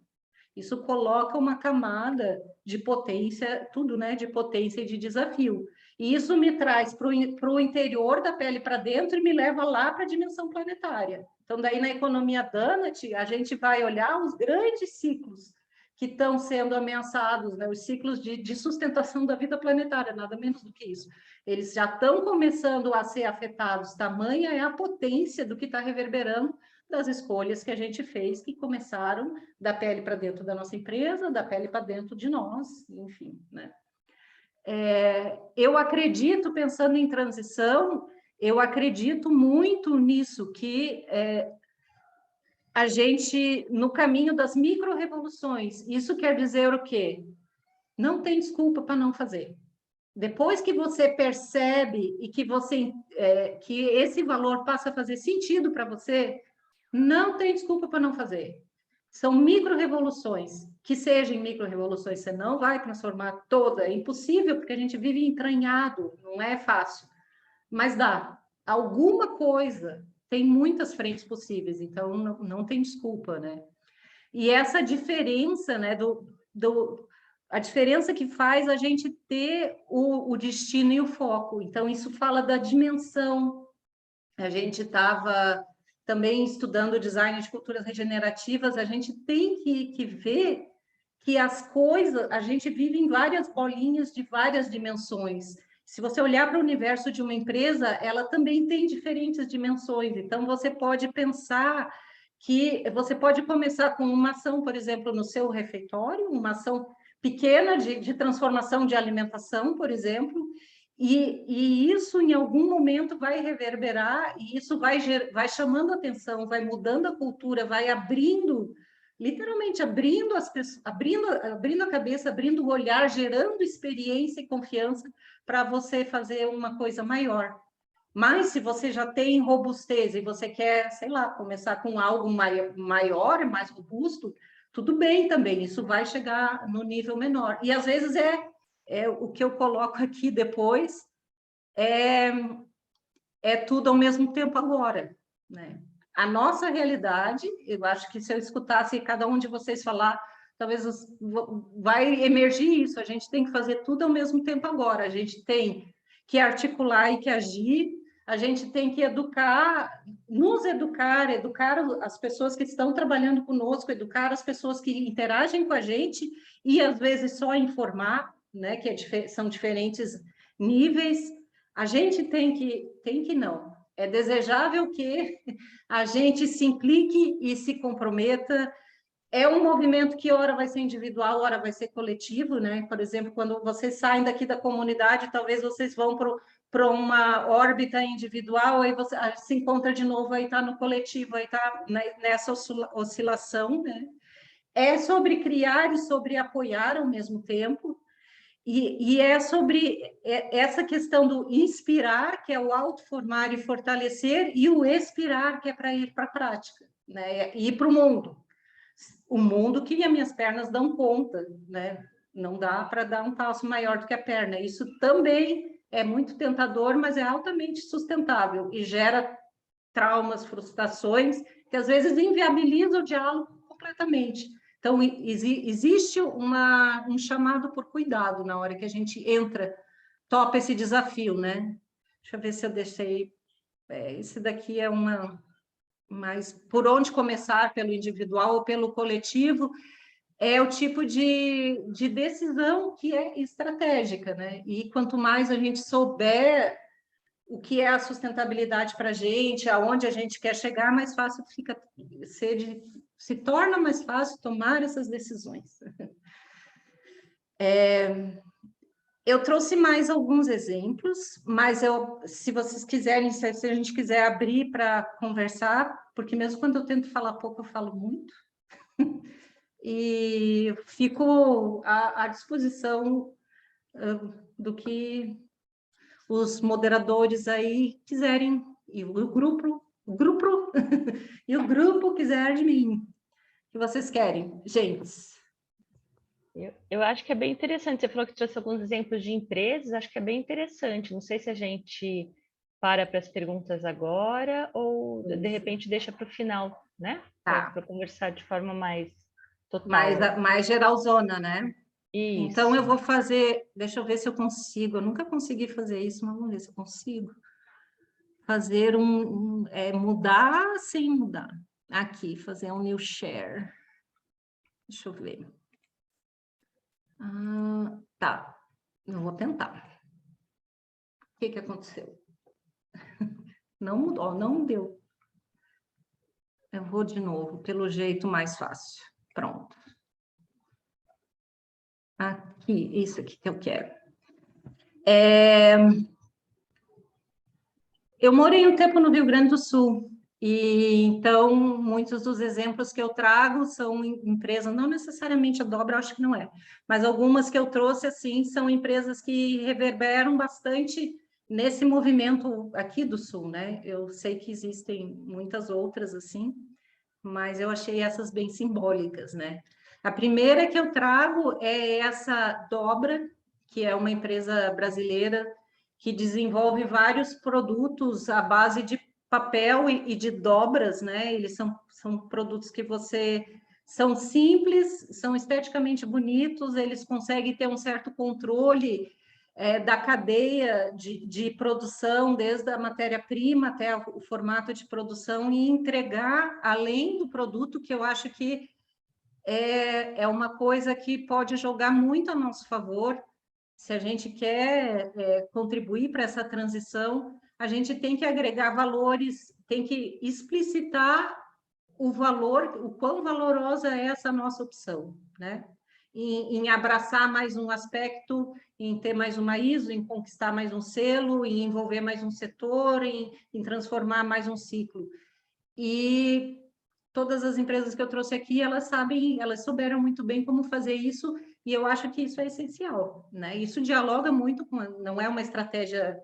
Isso coloca uma camada de potência, tudo, né, de potência e de desafio. E isso me traz para o interior da pele para dentro e me leva lá para a dimensão planetária. Então, daí na economia Donut, a gente vai olhar os grandes ciclos que estão sendo ameaçados, né? Os ciclos de sustentação da vida planetária, nada menos do que isso. Eles já estão começando a ser afetados, tamanha é a potência do que está reverberando das escolhas que a gente fez, que começaram da pele para dentro da nossa empresa, da pele para dentro de nós, enfim, né? Eu acredito, pensando em transição, eu acredito muito nisso, que a gente, no caminho das micro-revoluções, isso quer dizer o quê? Não tem desculpa para não fazer. Depois que você percebe e que que esse valor passa a fazer sentido para você, não tem desculpa para não fazer. São micro-revoluções. Que sejam micro-revoluções, você não vai transformar toda. É impossível, porque a gente vive entranhado, não é fácil. Mas dá. Alguma coisa, tem muitas frentes possíveis, então não tem desculpa, né? E essa diferença, né, a diferença que faz a gente ter o destino e o foco. Então, isso fala da dimensão. A gente estava também estudando design de culturas regenerativas, a gente tem que ver que as coisas, a gente vive em várias bolinhas de várias dimensões. Se você olhar para o universo de uma empresa, ela também tem diferentes dimensões. Então, você pode pensar que você pode começar com uma ação, por exemplo, no seu refeitório, uma ação pequena de transformação de alimentação, por exemplo, e isso em algum momento vai reverberar, e isso vai chamando atenção, vai mudando a cultura, vai abrindo, literalmente abrindo as pessoas, abrindo a cabeça, abrindo o olhar, gerando experiência e confiança para você fazer uma coisa maior. Mas se você já tem robustez e você quer, sei lá, começar com algo maior, mais robusto, tudo bem também, isso vai chegar no nível menor. E às vezes o que eu coloco aqui depois é tudo ao mesmo tempo agora, né? A nossa realidade, eu acho que se eu escutasse cada um de vocês falar, talvez vai emergir isso, a gente tem que fazer tudo ao mesmo tempo agora, a gente tem que articular e que agir, a gente tem que educar, educar as pessoas que estão trabalhando conosco, educar as pessoas que interagem com a gente e, às vezes, só informar, né, que são diferentes níveis. A gente tem que não. É desejável que a gente se implique e se comprometa. É um movimento que ora vai ser individual, ora vai ser coletivo, né? Por exemplo, quando vocês saem daqui da comunidade, talvez vocês vão para uma órbita individual, aí você se encontra de novo, aí está no coletivo, aí está nessa oscilação, né? É sobre criar e sobre apoiar ao mesmo tempo, e é sobre essa questão do inspirar, que é o autoformar e fortalecer, e o expirar, que é para ir para a prática, né? Ir para o mundo. O mundo que as minhas pernas dão conta, né? Não dá para dar um passo maior do que a perna. Isso também é muito tentador, mas é altamente sustentável e gera traumas, frustrações, que às vezes inviabilizam o diálogo completamente. Então, existe um chamado por cuidado na hora que a gente topa esse desafio, né? Deixa eu ver se eu deixei... esse daqui é mas por onde começar, pelo individual ou pelo coletivo, é o tipo de decisão que é estratégica, né? E quanto mais a gente souber o que é a sustentabilidade para a gente, aonde a gente quer chegar, mais fácil se torna mais fácil tomar essas decisões. Eu trouxe mais alguns exemplos, mas se vocês quiserem, se a gente quiser abrir para conversar, porque mesmo quando eu tento falar pouco, eu falo muito, e fico à disposição do que os moderadores aí quiserem, e o grupo e o grupo quiser de mim. O que vocês querem, gente? Eu acho que é bem interessante. Você falou que trouxe alguns exemplos de empresas, acho que é bem interessante. Não sei se a gente para as perguntas agora ou, de repente, deixa para o final, né? Tá. Para conversar de forma mais total. Mais geralzona, né? Isso. Então, eu vou fazer... Deixa eu ver se eu consigo. Eu nunca consegui fazer isso, mas vamos ver se eu consigo. Fazer mudar sem mudar. Aqui, fazer um new share. Deixa eu ver. Tá, eu vou tentar. O que aconteceu? Não mudou, não deu. Eu vou de novo, pelo jeito mais fácil. Pronto. Aqui, isso aqui que eu quero. Eu morei um tempo no Rio Grande do Sul, e então muitos dos exemplos que eu trago são empresas, não necessariamente a Dobra, acho que não é, mas algumas que eu trouxe assim são empresas que reverberam bastante nesse movimento aqui do Sul, né? Eu sei que existem muitas outras assim, mas eu achei essas bem simbólicas, né? A primeira que eu trago é essa Dobra, que é uma empresa brasileira que desenvolve vários produtos à base de papel e de dobras, né? Eles são produtos que você são simples, são esteticamente bonitos, eles conseguem ter um certo controle da cadeia de produção, desde a matéria-prima até o formato de produção, e entregar além do produto, que eu acho que é uma coisa que pode jogar muito a nosso favor. Se a gente quer contribuir para essa transição, a gente tem que agregar valores, tem que explicitar o valor, o quão valorosa é essa nossa opção, né? Em abraçar mais um aspecto, em ter mais uma ISO, em conquistar mais um selo, em envolver mais um setor, em transformar mais um ciclo. E todas as empresas que eu trouxe aqui, elas souberam muito bem como fazer isso, e eu acho que isso é essencial, né? Isso dialoga muito com, não é uma estratégia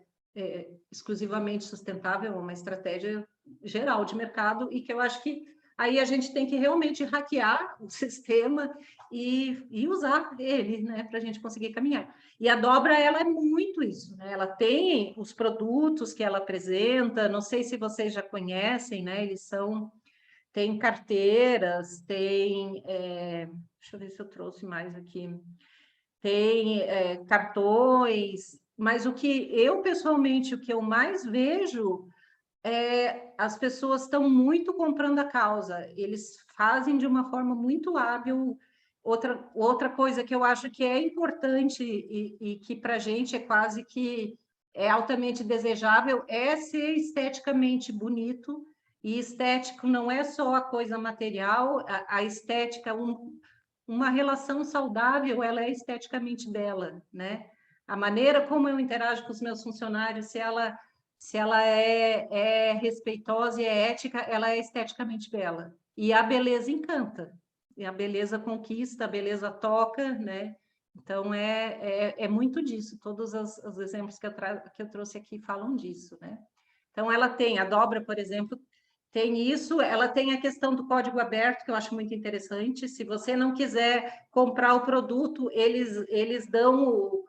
exclusivamente sustentável, é uma estratégia geral de mercado, e que eu acho que aí a gente tem que realmente hackear o sistema e usar ele, né, para a gente conseguir caminhar. E a Dobra, ela é muito isso, né? Ela tem os produtos que ela apresenta, não sei se vocês já conhecem, né? Tem carteiras, tem... deixa eu ver se eu trouxe mais aqui. Tem cartões, mas o que eu, pessoalmente, o que eu mais vejo as pessoas estão muito comprando a causa, eles fazem de uma forma muito hábil. Outra coisa que eu acho que é importante e que para a gente é quase que altamente desejável é ser esteticamente bonito, e estético não é só a coisa material, a estética, uma relação saudável, ela é esteticamente bela, né? A maneira como eu interajo com os meus funcionários, se ela é respeitosa e é ética, ela é esteticamente bela. E a beleza encanta, e a beleza conquista, a beleza toca, né? Então, é muito disso. Todos os exemplos que eu trouxe aqui falam disso, né? Então, ela tem, a Dobra, por exemplo, tem isso, ela tem a questão do código aberto, que eu acho muito interessante. Se você não quiser comprar o produto, eles dão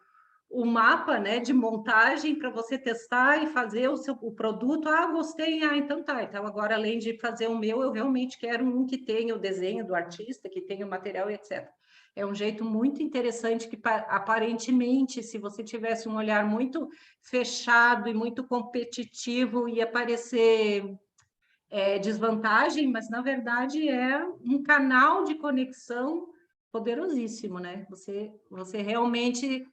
o mapa, né, de montagem para você testar e fazer o produto. Ah, gostei, então tá. Então, agora, além de fazer o meu, eu realmente quero um que tenha o desenho do artista, que tenha o material e etc. É um jeito muito interessante que, aparentemente, se você tivesse um olhar muito fechado e muito competitivo, ia parecer desvantagem, mas, na verdade, é um canal de conexão poderosíssimo, né? Você realmente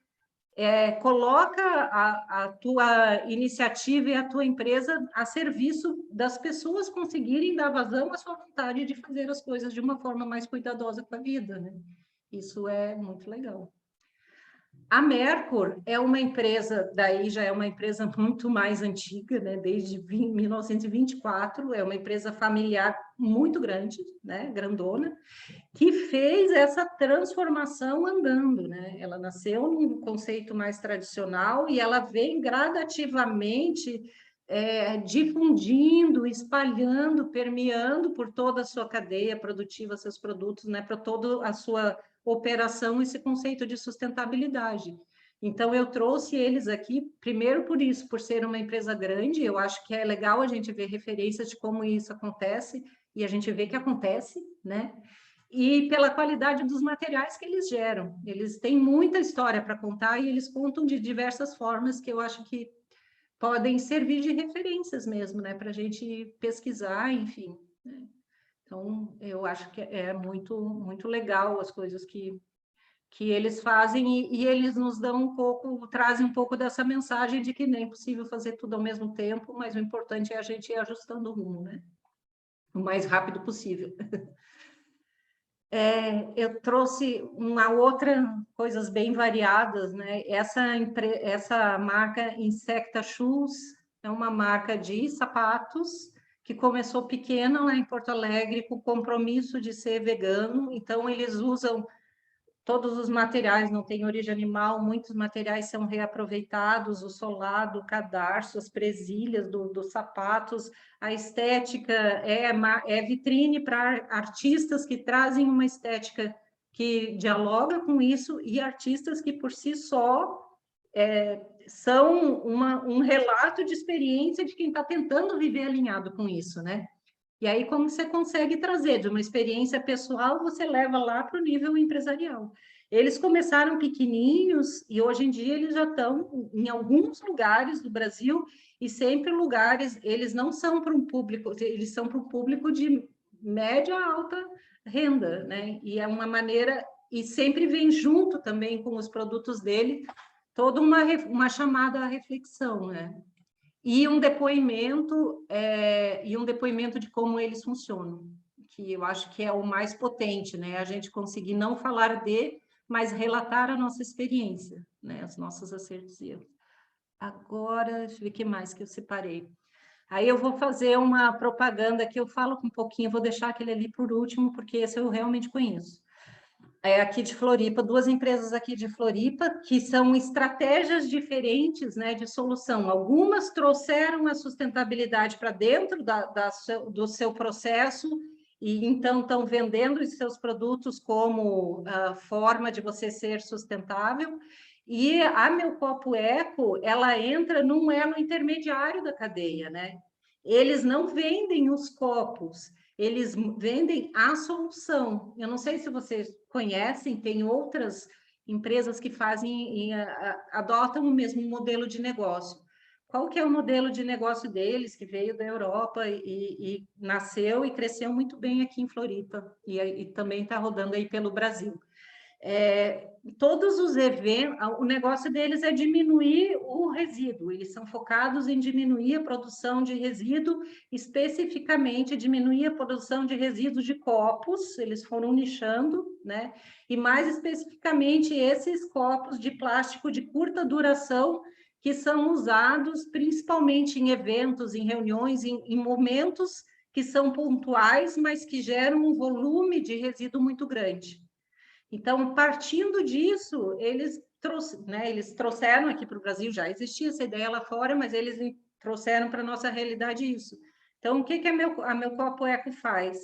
coloca a tua iniciativa e a tua empresa a serviço das pessoas conseguirem dar vazão à sua vontade de fazer as coisas de uma forma mais cuidadosa com a vida, né? Isso é muito legal. A Mercor é uma empresa, daí já é uma empresa muito mais antiga, né? Desde 1924, é uma empresa familiar muito grande, né? Grandona, que fez essa transformação andando, né? Ela nasceu num conceito mais tradicional e ela vem gradativamente difundindo, espalhando, permeando por toda a sua cadeia produtiva, seus produtos, né? Para toda a sua operação, esse conceito de sustentabilidade. Então, eu trouxe eles aqui, primeiro por isso, por ser uma empresa grande, eu acho que é legal a gente ver referências de como isso acontece, e a gente vê que acontece, né? E pela qualidade dos materiais que eles geram. Eles têm muita história para contar e eles contam de diversas formas que eu acho que podem servir de referências mesmo, né? Para a gente pesquisar, enfim. Né? Então, eu acho que é muito, muito legal as coisas que eles fazem e eles nos dão trazem um pouco dessa mensagem de que nem é possível fazer tudo ao mesmo tempo, mas o importante é a gente ir ajustando o rumo, né? O mais rápido possível. Eu trouxe uma outra, coisas bem variadas, né? Essa marca Insecta Shoes é uma marca de sapatos que começou pequena lá em Porto Alegre com o compromisso de ser vegano. Então, eles usam todos os materiais, não tem origem animal, muitos materiais são reaproveitados, o solado, o cadarço, as presilhas dos sapatos, a estética é vitrine para artistas que trazem uma estética que dialoga com isso e artistas que, por si só, são um relato de experiência de quem está tentando viver alinhado com isso, né? E aí, como você consegue trazer de uma experiência pessoal, você leva lá para o nível empresarial. Eles começaram pequenininhos e hoje em dia eles já estão em alguns lugares do Brasil e sempre lugares, eles não são para um público, eles são para um público de média a alta renda, né? E é uma maneira, e sempre vem junto também com os produtos dele, toda uma chamada à reflexão, né? E um depoimento de como eles funcionam, que eu acho que é o mais potente, né? A gente conseguir não falar mas relatar a nossa experiência, né? Os nossos acertos e erros. Agora, deixa eu ver o que mais que eu separei. Aí eu vou fazer uma propaganda que eu falo um pouquinho, vou deixar aquele ali por último, porque esse eu realmente conheço. É aqui de Floripa, 2 empresas aqui de Floripa, que são estratégias diferentes, né, de solução. Algumas trouxeram a sustentabilidade para dentro do seu processo, e então estão vendendo os seus produtos como forma de você ser sustentável. E a Meu Copo Eco, ela entra num elo intermediário da cadeia, né? Eles não vendem os copos, eles vendem a solução. Eu não sei se vocês conhecem, tem outras empresas que fazem e adotam o mesmo modelo de negócio. Qual que é o modelo de negócio deles, que veio da Europa e nasceu e cresceu muito bem aqui em Floripa, e também está rodando aí pelo Brasil. Todos os eventos, o negócio deles é diminuir o resíduo, eles são focados em diminuir a produção de resíduo, especificamente diminuir a produção de resíduos de copos, eles foram nichando, né? E mais especificamente esses copos de plástico de curta duração, que são usados principalmente em eventos, em reuniões, em momentos que são pontuais, mas que geram um volume de resíduo muito grande. Então, partindo disso, eles trouxeram aqui para o Brasil, já existia essa ideia lá fora, mas eles trouxeram para a nossa realidade isso. Então, o que a Meu Copo Eco faz?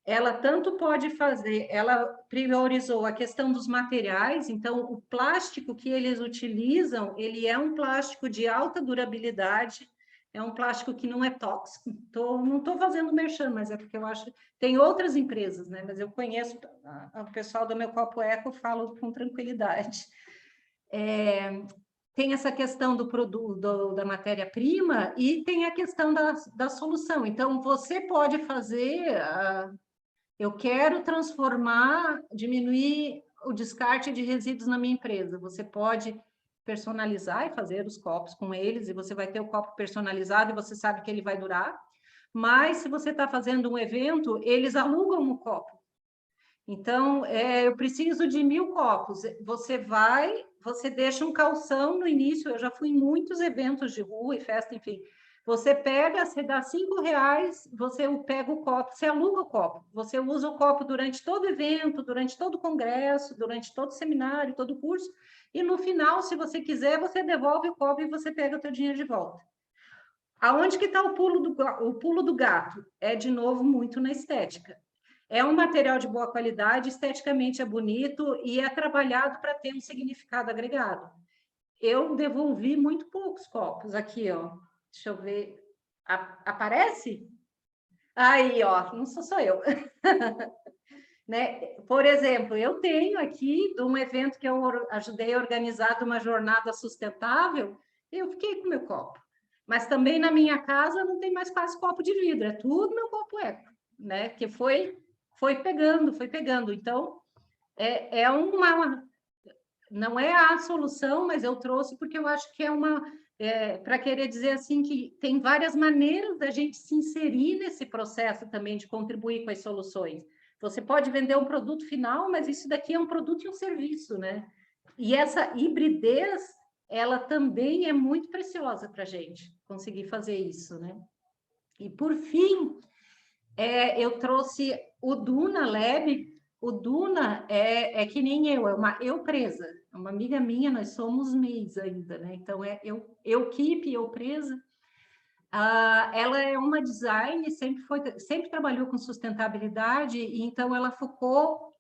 Ela tanto pode fazer, ela priorizou a questão dos materiais, então, o plástico que eles utilizam, ele é um plástico de alta durabilidade, é um plástico que não é tóxico. Não estou fazendo merchan, mas é porque eu acho... Tem outras empresas, né? Mas eu conheço o pessoal do Meu Copo Eco, falo com tranquilidade. Tem essa questão do produto, da matéria-prima, e tem a questão da solução. Então, você pode fazer... eu quero diminuir o descarte de resíduos na minha empresa. Você pode personalizar e fazer os copos com eles, e você vai ter o copo personalizado e você sabe que ele vai durar. Mas, se você está fazendo um evento, eles alugam o copo. Então, eu preciso de 1000 copos. Você deixa um calção no início, eu já fui em muitos eventos de rua e festa, enfim. Você pega, você dá R$5, você pega o copo, você aluga o copo. Você usa o copo durante todo o evento, durante todo o congresso, durante todo o seminário, todo o curso, e no final, se você quiser, você devolve o copo e você pega o teu dinheiro de volta. Aonde que está o pulo do gato? É, de novo, muito na estética. É um material de boa qualidade, esteticamente é bonito e é trabalhado para ter um significado agregado. Eu devolvi muito poucos copos aqui, ó. Deixa eu ver. Aparece? Aí, ó, não sou só eu. Né? Por exemplo, eu tenho aqui, de um evento que eu ajudei a organizar, uma jornada sustentável, eu fiquei com meu copo. Mas também na minha casa não tem mais quase copo de vidro, é tudo Meu Copo Eco, né? Que foi pegando. Então, não é a solução, mas eu trouxe porque eu acho que para querer dizer assim que tem várias maneiras da gente se inserir nesse processo também de contribuir com as soluções. Você pode vender um produto final, mas isso daqui é um produto e um serviço, né? E essa hibridez, ela também é muito preciosa para a gente conseguir fazer isso, né? E, por fim, eu trouxe o Duna Lab. O Duna é que nem é uma eu-presa, é uma amiga minha, nós somos MEIs ainda, né? Então, eu presa. Ela é uma design, sempre trabalhou com sustentabilidade, e então ela focou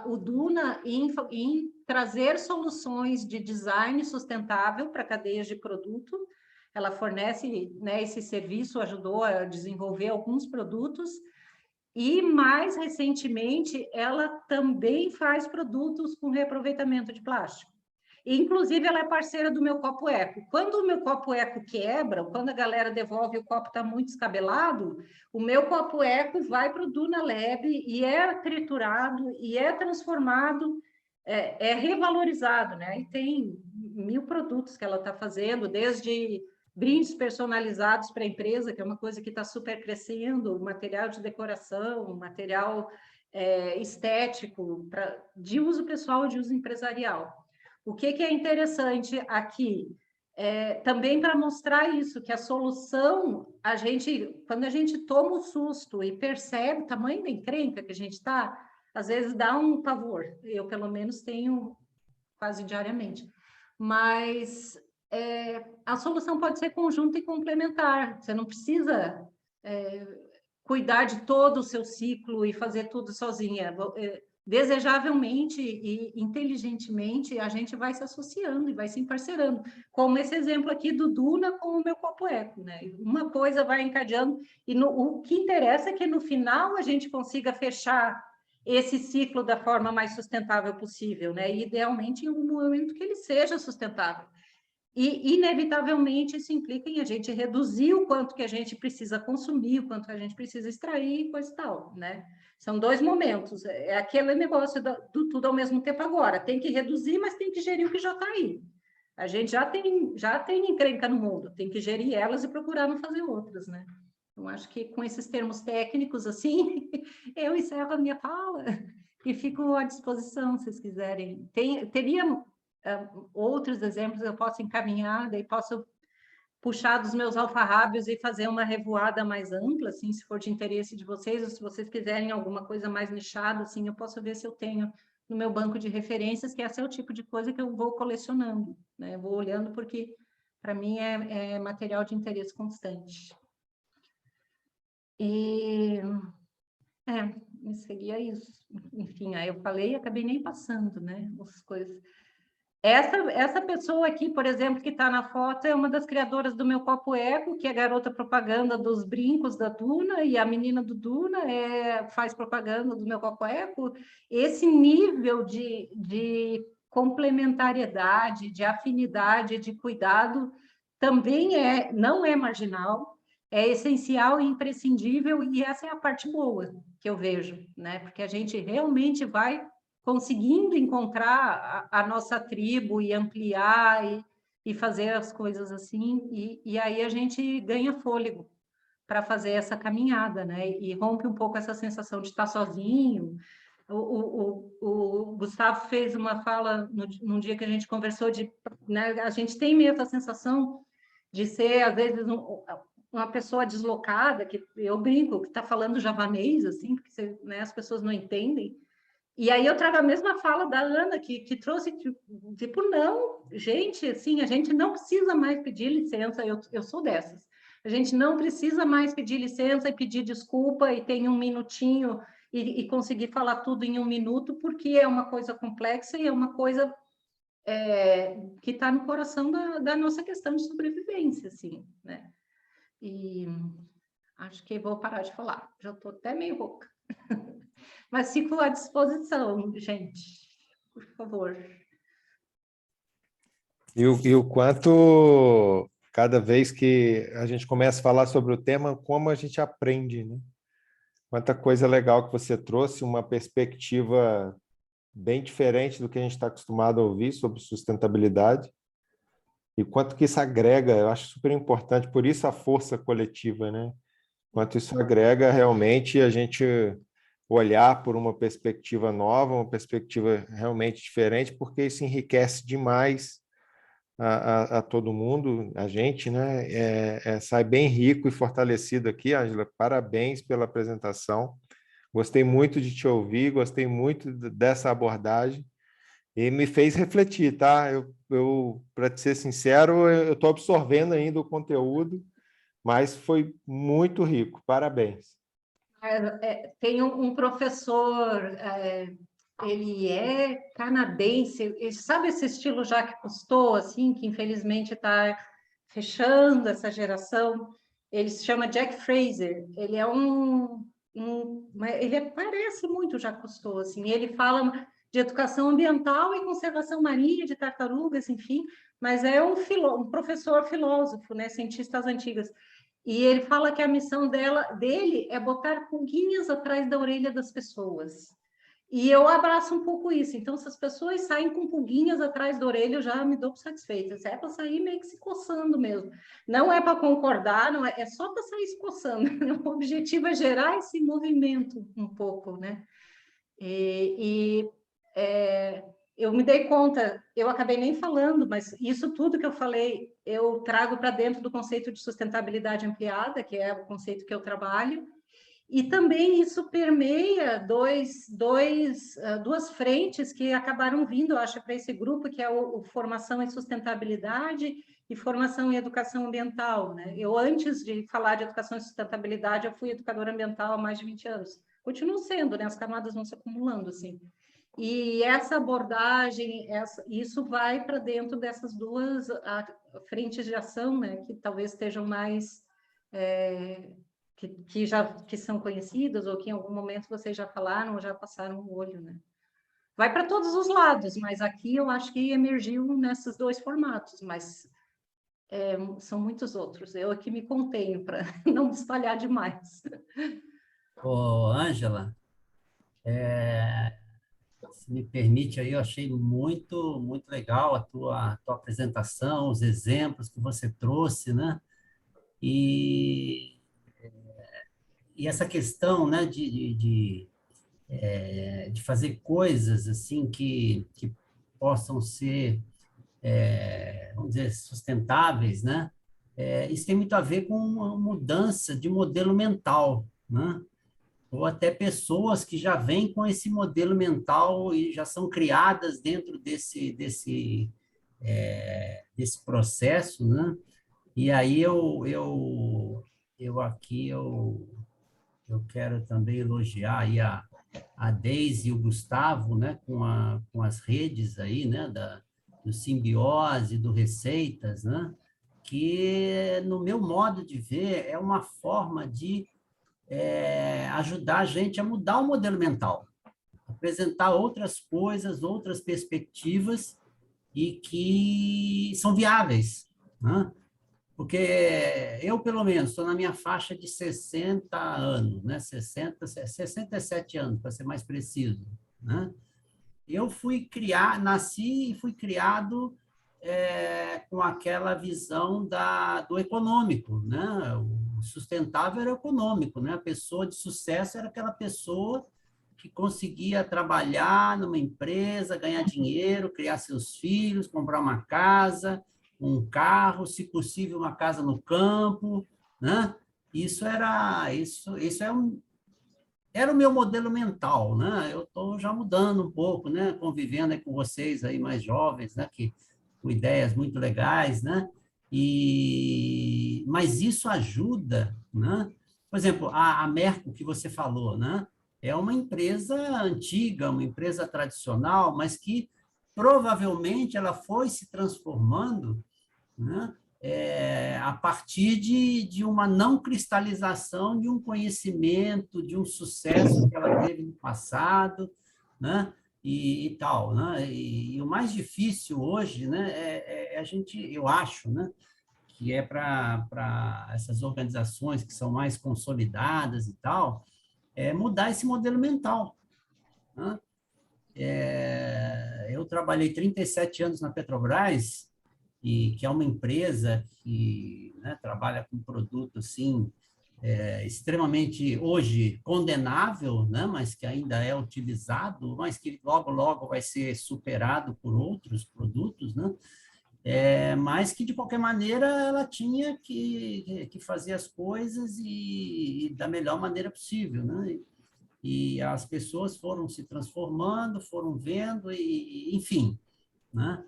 o Duna em trazer soluções de design sustentável para cadeias de produto. ela fornece, né, esse serviço, ajudou a desenvolver alguns produtos, e mais recentemente ela também faz produtos com reaproveitamento de plástico. Inclusive, ela é parceira do meu copo eco. Quando o meu copo eco quebra, quando a galera devolve o copo está muito descabelado, o meu copo eco vai para o Duna Lab e é triturado e é transformado, é revalorizado, né? E tem 1000 produtos que ela está fazendo, desde brindes personalizados para a empresa, que é uma coisa que está super crescendo, material de decoração, material estético, de uso pessoal, de uso empresarial. O que é interessante aqui? Também para mostrar isso, que a solução, quando a gente toma o susto e percebe o tamanho da encrenca que a gente está, às vezes dá um pavor. Eu, pelo menos, tenho quase diariamente. Mas a solução pode ser conjunta e complementar. Você não precisa cuidar de todo o seu ciclo e fazer tudo sozinha. Desejavelmente e inteligentemente, a gente vai se associando e vai se emparcerando, como esse exemplo aqui do Duna com o meu copo eco, né? Uma coisa vai encadeando, e o que interessa é que no final a gente consiga fechar esse ciclo da forma mais sustentável possível, né? E, idealmente, em um momento que ele seja sustentável. E, inevitavelmente, isso implica em a gente reduzir o quanto que a gente precisa consumir, o quanto que a gente precisa extrair e coisa e tal, né? São dois momentos. É aquele negócio do tudo ao mesmo tempo agora. Tem que reduzir, mas tem que gerir o que já está aí. A gente já tem encrenca no mundo, tem que gerir elas e procurar não fazer outras, né? Então, acho que com esses termos técnicos, assim, eu encerro a minha fala e fico à disposição, se vocês quiserem. Teria outros exemplos, eu posso encaminhar, daí posso puxar dos meus alfarrábios e fazer uma revoada mais ampla, assim, se for de interesse de vocês, ou se vocês quiserem alguma coisa mais nichada, assim, eu posso ver se eu tenho no meu banco de referências, que esse é o tipo de coisa que eu vou colecionando, né? Eu vou olhando porque, para mim, é material de interesse constante. E... seria isso. Enfim, aí eu falei e acabei nem passando, né? As coisas... Essa pessoa aqui, por exemplo, que está na foto, é uma das criadoras do meu copo eco, que é garota propaganda dos brincos da Duna, e a menina do Duna faz propaganda do meu copo eco. Esse nível de complementariedade, de afinidade, de cuidado, também não é marginal, é essencial e imprescindível, e essa é a parte boa que eu vejo, né? Porque a gente realmente vai conseguindo encontrar a nossa tribo e ampliar e fazer as coisas assim, e aí a gente ganha fôlego para fazer essa caminhada, né? E rompe um pouco essa sensação de estar sozinho. O Gustavo fez uma fala num dia que a gente conversou né, a gente tem meio essa sensação de ser, às vezes, uma pessoa deslocada, que eu brinco, que está falando javanês, assim, porque né, as pessoas não entendem. E aí eu trago a mesma fala da Ana, que trouxe, tipo, não, gente, assim, a gente não precisa mais pedir licença, eu sou dessas. A gente não precisa mais pedir licença e pedir desculpa e tem um minutinho e conseguir falar tudo em 1 minuto, porque é uma coisa complexa e é uma coisa que está no coração da nossa questão de sobrevivência, assim, né? E acho que vou parar de falar, já estou até meio rouca. Mas fico à disposição, gente, por favor. E o quanto, cada vez que a gente começa a falar sobre o tema, como a gente aprende, né? Quanta coisa legal que você trouxe, uma perspectiva bem diferente do que a gente está acostumado a ouvir sobre sustentabilidade. E quanto que isso agrega, eu acho super importante, por isso a força coletiva, né? Quanto isso agrega realmente a gente olhar por uma perspectiva nova, uma perspectiva realmente diferente, porque isso enriquece demais a todo mundo, a gente, né? Sai bem rico e fortalecido aqui, Ângela. Parabéns pela apresentação. Gostei muito de te ouvir, gostei muito dessa abordagem e me fez refletir, tá? Para te ser sincero, eu estou absorvendo ainda o conteúdo, mas foi muito rico. Parabéns. Tem um professor, ele é canadense, sabe esse estilo Jacques Cousteau, assim, que infelizmente está fechando essa geração, ele se chama Jack Fraser, ele é parece muito Jacques Cousteau, assim, ele fala de educação ambiental e conservação marinha de tartarugas, enfim, mas é um professor filósofo, né, cientistas antigas. E ele fala que a missão dele é botar pulguinhas atrás da orelha das pessoas. E eu abraço um pouco isso. Então, se as pessoas saem com pulguinhas atrás da orelha, eu já me dou por satisfeita. É para sair meio que se coçando mesmo. Não é para concordar, não é só para sair se coçando. O objetivo é gerar esse movimento um pouco, né? Eu me dei conta, eu acabei nem falando, mas isso tudo que eu falei, eu trago para dentro do conceito de sustentabilidade ampliada, que é o conceito que eu trabalho, e também isso permeia duas frentes que acabaram vindo, eu acho, para esse grupo, que é o formação em sustentabilidade e formação em educação ambiental, né? Eu, antes de falar de educação e sustentabilidade, eu fui educadora ambiental há mais de 20 anos. Continuo sendo, né? As camadas vão se acumulando, assim. E essa abordagem, isso vai para dentro dessas duas frentes de ação, né? Que talvez estejam mais... que são conhecidas, ou que em algum momento vocês já falaram, ou já passaram o olho, né? Vai para todos os lados, mas aqui eu acho que emergiu nesses dois formatos, mas são muitos outros. Eu aqui me contenho para não me espalhar demais. Ô, Ângela, se me permite aí, eu achei muito, muito legal a tua apresentação, os exemplos que você trouxe, né? E, e essa questão, né, de fazer coisas assim que possam ser, vamos dizer, sustentáveis, né? Isso tem muito a ver com uma mudança de modelo mental, né? Ou até pessoas que já vêm com esse modelo mental e já são criadas dentro desse processo, né? E aí eu quero também elogiar aí a Deise e o Gustavo, né, com as redes aí, né, do Simbiose, do Receitas, né, que, no meu modo de ver, é uma forma de ajudar a gente a mudar o modelo mental, apresentar outras coisas, outras perspectivas e que são viáveis, né? Porque eu, pelo menos, estou na minha faixa de 60 anos, né? 67 anos, para ser mais preciso, né? Eu nasci e fui criado com aquela visão do econômico, né? O sustentável era econômico, né? A pessoa de sucesso era aquela pessoa que conseguia trabalhar numa empresa, ganhar dinheiro, criar seus filhos, comprar uma casa, um carro, se possível, uma casa no campo, né? Era o meu modelo mental, né? Eu estou já mudando um pouco, né? Convivendo aí com vocês aí mais jovens, né? Com ideias muito legais, né? Mas isso ajuda, né? Por exemplo, a Merco que você falou, né? É uma empresa antiga, uma empresa tradicional, mas que provavelmente ela foi se transformando, né? A partir de uma não cristalização de um conhecimento, de um sucesso que ela teve no passado, né? E tal, né? E o mais difícil hoje, né, a gente, eu acho, né, que é para essas organizações que são mais consolidadas e tal, mudar esse modelo mental, né? Eu trabalhei 37 anos na Petrobras, que é uma empresa que, né, trabalha com produto assim, extremamente, hoje, condenável, né, mas que ainda é utilizado, mas que logo, logo vai ser superado por outros produtos, né? Mas que, de qualquer maneira, ela tinha que fazer as coisas e da melhor maneira possível, né? E as pessoas foram se transformando, foram vendo, enfim, né?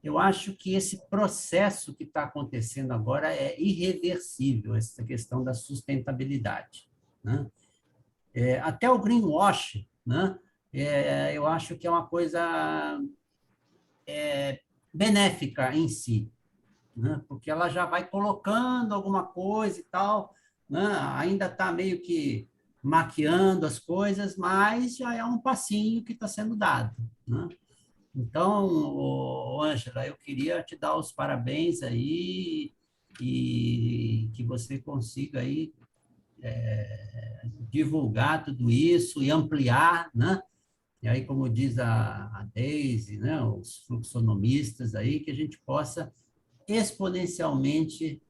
Eu acho que esse processo que está acontecendo agora é irreversível, essa questão da sustentabilidade, né? Até o greenwash, né? Eu acho que é uma coisa benéfica em si, né? Porque ela já vai colocando alguma coisa e tal, né? Ainda está meio que maquiando as coisas, mas já é um passinho que está sendo dado, né? Então, Ângela, eu queria te dar os parabéns aí e que você consiga aí divulgar tudo isso e ampliar, né? E aí, como diz a Deise, né, os fluxonomistas aí, que a gente possa exponencialmente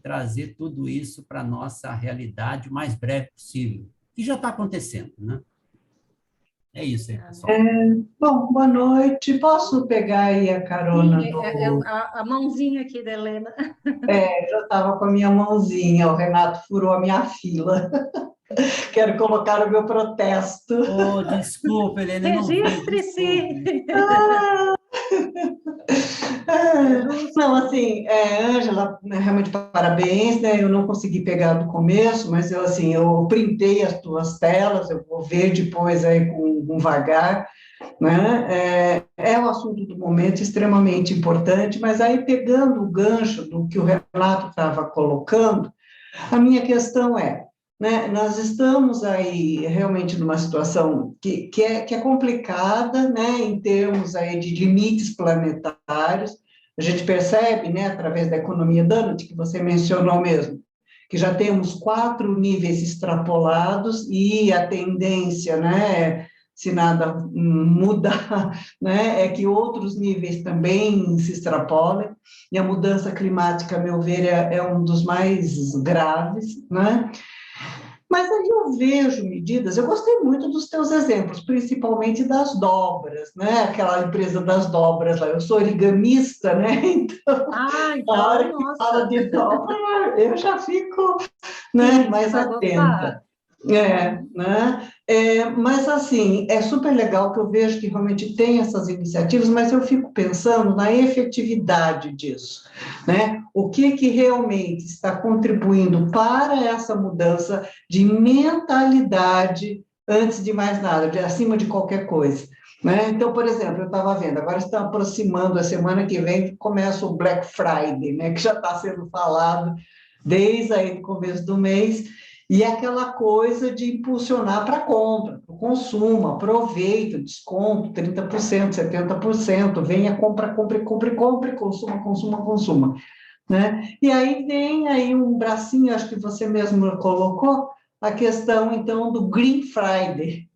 trazer tudo isso para a nossa realidade o mais breve possível, que já está acontecendo, né? É isso aí, pessoal. Bom, boa noite. Posso pegar aí a carona Sim, a mãozinha aqui da Helena. Já estava com a minha mãozinha, o Renato furou a minha fila. Quero colocar o meu protesto. Oh, desculpa, Helena, eu não vi, Registre-se! desculpe. Não, assim, Ângela, né, realmente parabéns, né? Eu não consegui pegar do começo, mas eu, assim, eu printei as tuas telas, eu vou ver depois aí com vagar, né? É um assunto do momento extremamente importante, mas aí pegando o gancho do que o Renato estava colocando, a minha questão é, né, nós estamos aí realmente numa situação que é complicada, né, em termos aí de limites planetários. A gente percebe, né, através da economia Donut, que você mencionou mesmo, que já temos 4 níveis extrapolados e a tendência, né, se nada mudar, né, é que outros níveis também se extrapolem, e a mudança climática, a meu ver, é um dos mais graves, né? Mas aí eu vejo medidas, eu gostei muito dos teus exemplos, principalmente das dobras, né? Aquela empresa das dobras lá, eu sou origamista, né? Então, Então, a hora que fala nossa, de dobra, eu já fico, né, sim, você mais vai atenta. gostar. Né? Mas, assim, é super legal que eu vejo que realmente tem essas iniciativas, mas eu fico pensando na efetividade disso, né? O que realmente está contribuindo para essa mudança de mentalidade antes de mais nada, acima de qualquer coisa, né? Então, por exemplo, eu estava vendo, agora está aproximando, a semana que vem começa o Black Friday, né? Que já está sendo falado desde aí o começo do mês, e aquela coisa de impulsionar para a compra, para o consumo, aproveita, desconto, 30%, 70%, venha, compra, compre, compre, compre, consuma, consuma, consuma, né? E aí vem aí um bracinho, acho que você mesmo colocou, a questão, então, do Green Friday,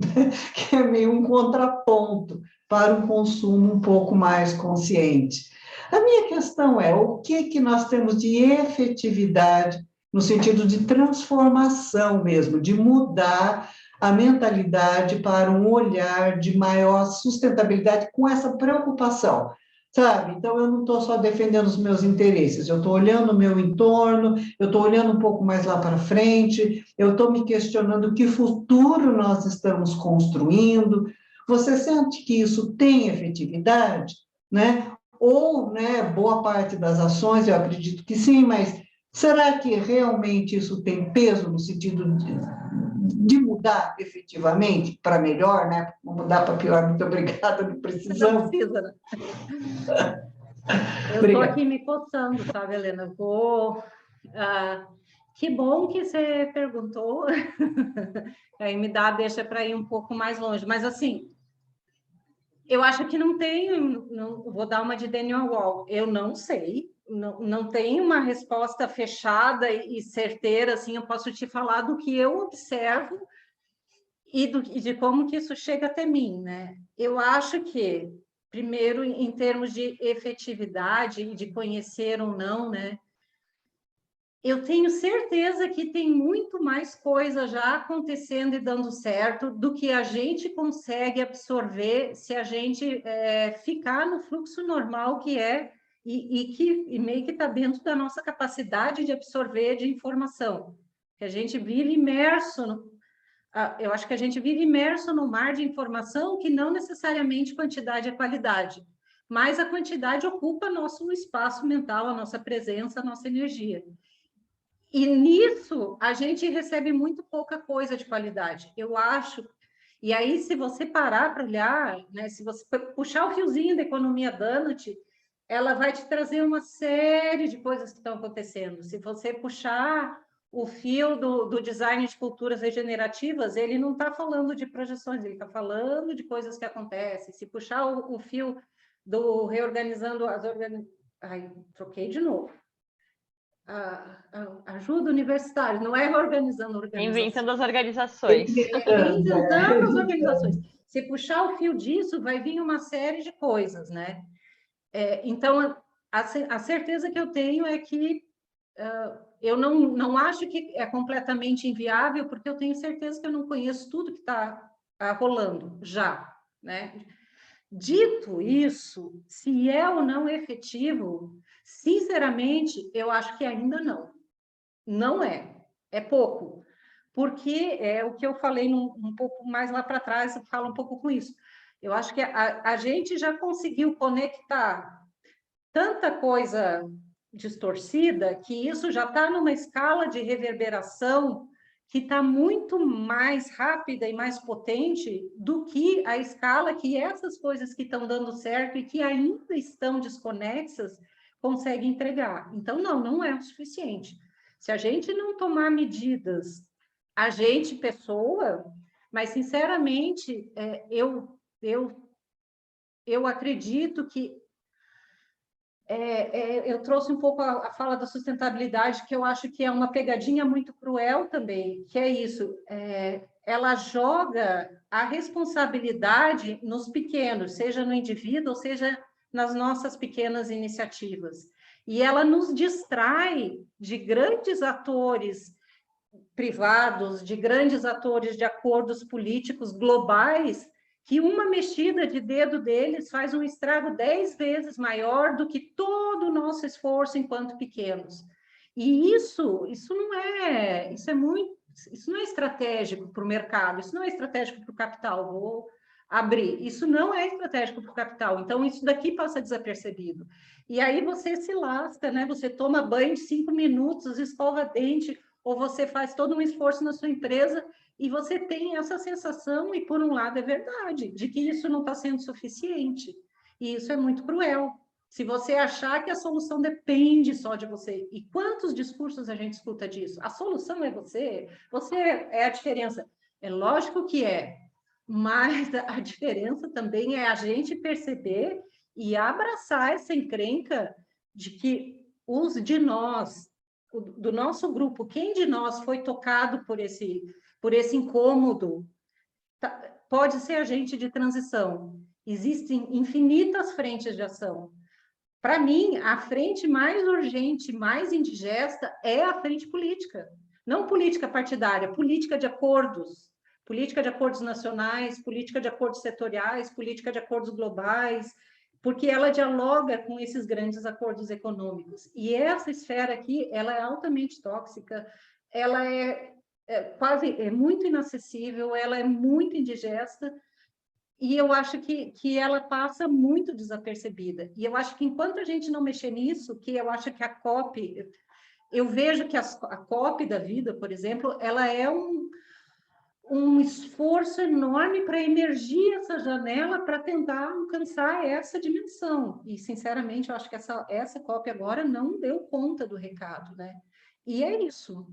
que é meio um contraponto para um consumo um pouco mais consciente. A minha questão é, o que nós temos de efetividade no sentido de transformação mesmo, de mudar a mentalidade para um olhar de maior sustentabilidade com essa preocupação, sabe? Então, eu não estou só defendendo os meus interesses, eu estou olhando o meu entorno, eu estou olhando um pouco mais lá para frente, eu estou me questionando que futuro nós estamos construindo. Você sente que isso tem efetividade, né? Ou, né, boa parte das ações, eu acredito que sim, mas será que realmente isso tem peso no sentido de mudar efetivamente para melhor, né? Mudar para pior, muito obrigada, não Não precisamos. precisa, né? Eu estou Obrigada. aqui me coçando, sabe, Helena? Que bom que você perguntou. Aí deixa para ir um pouco mais longe. Mas, assim, eu acho que não tenho, vou dar uma de Daniel Wall, eu não sei, não tenho uma resposta fechada e certeira, assim, eu posso te falar do que eu observo e de como que isso chega até mim, né? Eu acho que, primeiro, em termos de efetividade e de conhecer ou não, né? Eu tenho certeza que tem muito mais coisa já acontecendo e dando certo do que a gente consegue absorver se a gente ficar no fluxo normal que é e meio que está dentro da nossa capacidade de absorver de informação. Que a gente vive imerso, eu acho que a gente vive imerso no mar de informação que não necessariamente quantidade é qualidade, mas a quantidade ocupa nosso espaço mental, a nossa presença, a nossa energia. E nisso a gente recebe muito pouca coisa de qualidade, eu acho. E aí, se você parar para olhar, né, se você puxar o fiozinho da economia Donut, ela vai te trazer uma série de coisas que estão acontecendo. Se você puxar o fio do design de culturas regenerativas, ele não está falando de projeções, ele está falando de coisas que acontecem. Se puxar o fio do reorganizando as Ai, troquei de novo. Ajuda universitária, não é reorganizando organizações. Inventando as organizações. Inventando as organizações. Se puxar o fio disso, vai vir uma série de coisas, né? Então, a certeza que eu tenho é que eu não acho que é completamente inviável, porque eu tenho certeza que eu não conheço tudo que está rolando já, né? Dito isso, se é ou não efetivo, sinceramente, eu acho que ainda não. Não é. É pouco. Porque é o que eu falei um pouco mais lá para trás, eu falo um pouco com isso. Eu acho que a gente já conseguiu conectar tanta coisa distorcida que isso já está numa escala de reverberação que está muito mais rápida e mais potente do que a escala que essas coisas que estão dando certo e que ainda estão desconexas conseguem entregar. Então, não é o suficiente. Se a gente não tomar medidas, a gente, pessoa, mas, sinceramente, eu acredito que eu trouxe um pouco a fala da sustentabilidade, que eu acho que é uma pegadinha muito cruel também, que é isso, ela joga a responsabilidade nos pequenos, seja no indivíduo, ou seja nas nossas pequenas iniciativas. E ela nos distrai de grandes atores privados, de grandes atores de acordos políticos globais, que uma mexida de dedo deles faz um estrago 10 vezes maior do que todo o nosso esforço enquanto pequenos. E isso não é estratégico para o mercado, isso não é estratégico para o capital. Vou abrir, isso não é estratégico para o capital, então isso daqui passa desapercebido. E aí você se lasca, né? Você toma banho de 5 minutos, escova dente, ou você faz todo um esforço na sua empresa e você tem essa sensação, e por um lado é verdade, de que isso não está sendo suficiente. E isso é muito cruel. Se você achar que a solução depende só de você, e quantos discursos a gente escuta disso? A solução é você é a diferença. É lógico que é, mas a diferença também é a gente perceber e abraçar essa encrenca de que os de nós, do nosso grupo, quem de nós foi tocado por esse incômodo, pode ser agente de transição. Existem infinitas frentes de ação. Para mim, a frente mais urgente, mais indigesta, é a frente política. Não política partidária, política de acordos nacionais, política de acordos setoriais, política de acordos globais, porque ela dialoga com esses grandes acordos econômicos. E essa esfera aqui, ela é altamente tóxica, ela é muito inacessível, ela é muito indigesta, e eu acho que ela passa muito desapercebida. E eu acho que enquanto a gente não mexer nisso, que eu acho que a COP... Eu vejo que a COP da vida, por exemplo, ela é um esforço enorme para emergir essa janela para tentar alcançar essa dimensão. E, sinceramente, eu acho que essa COP agora não deu conta do recado, né? E é isso.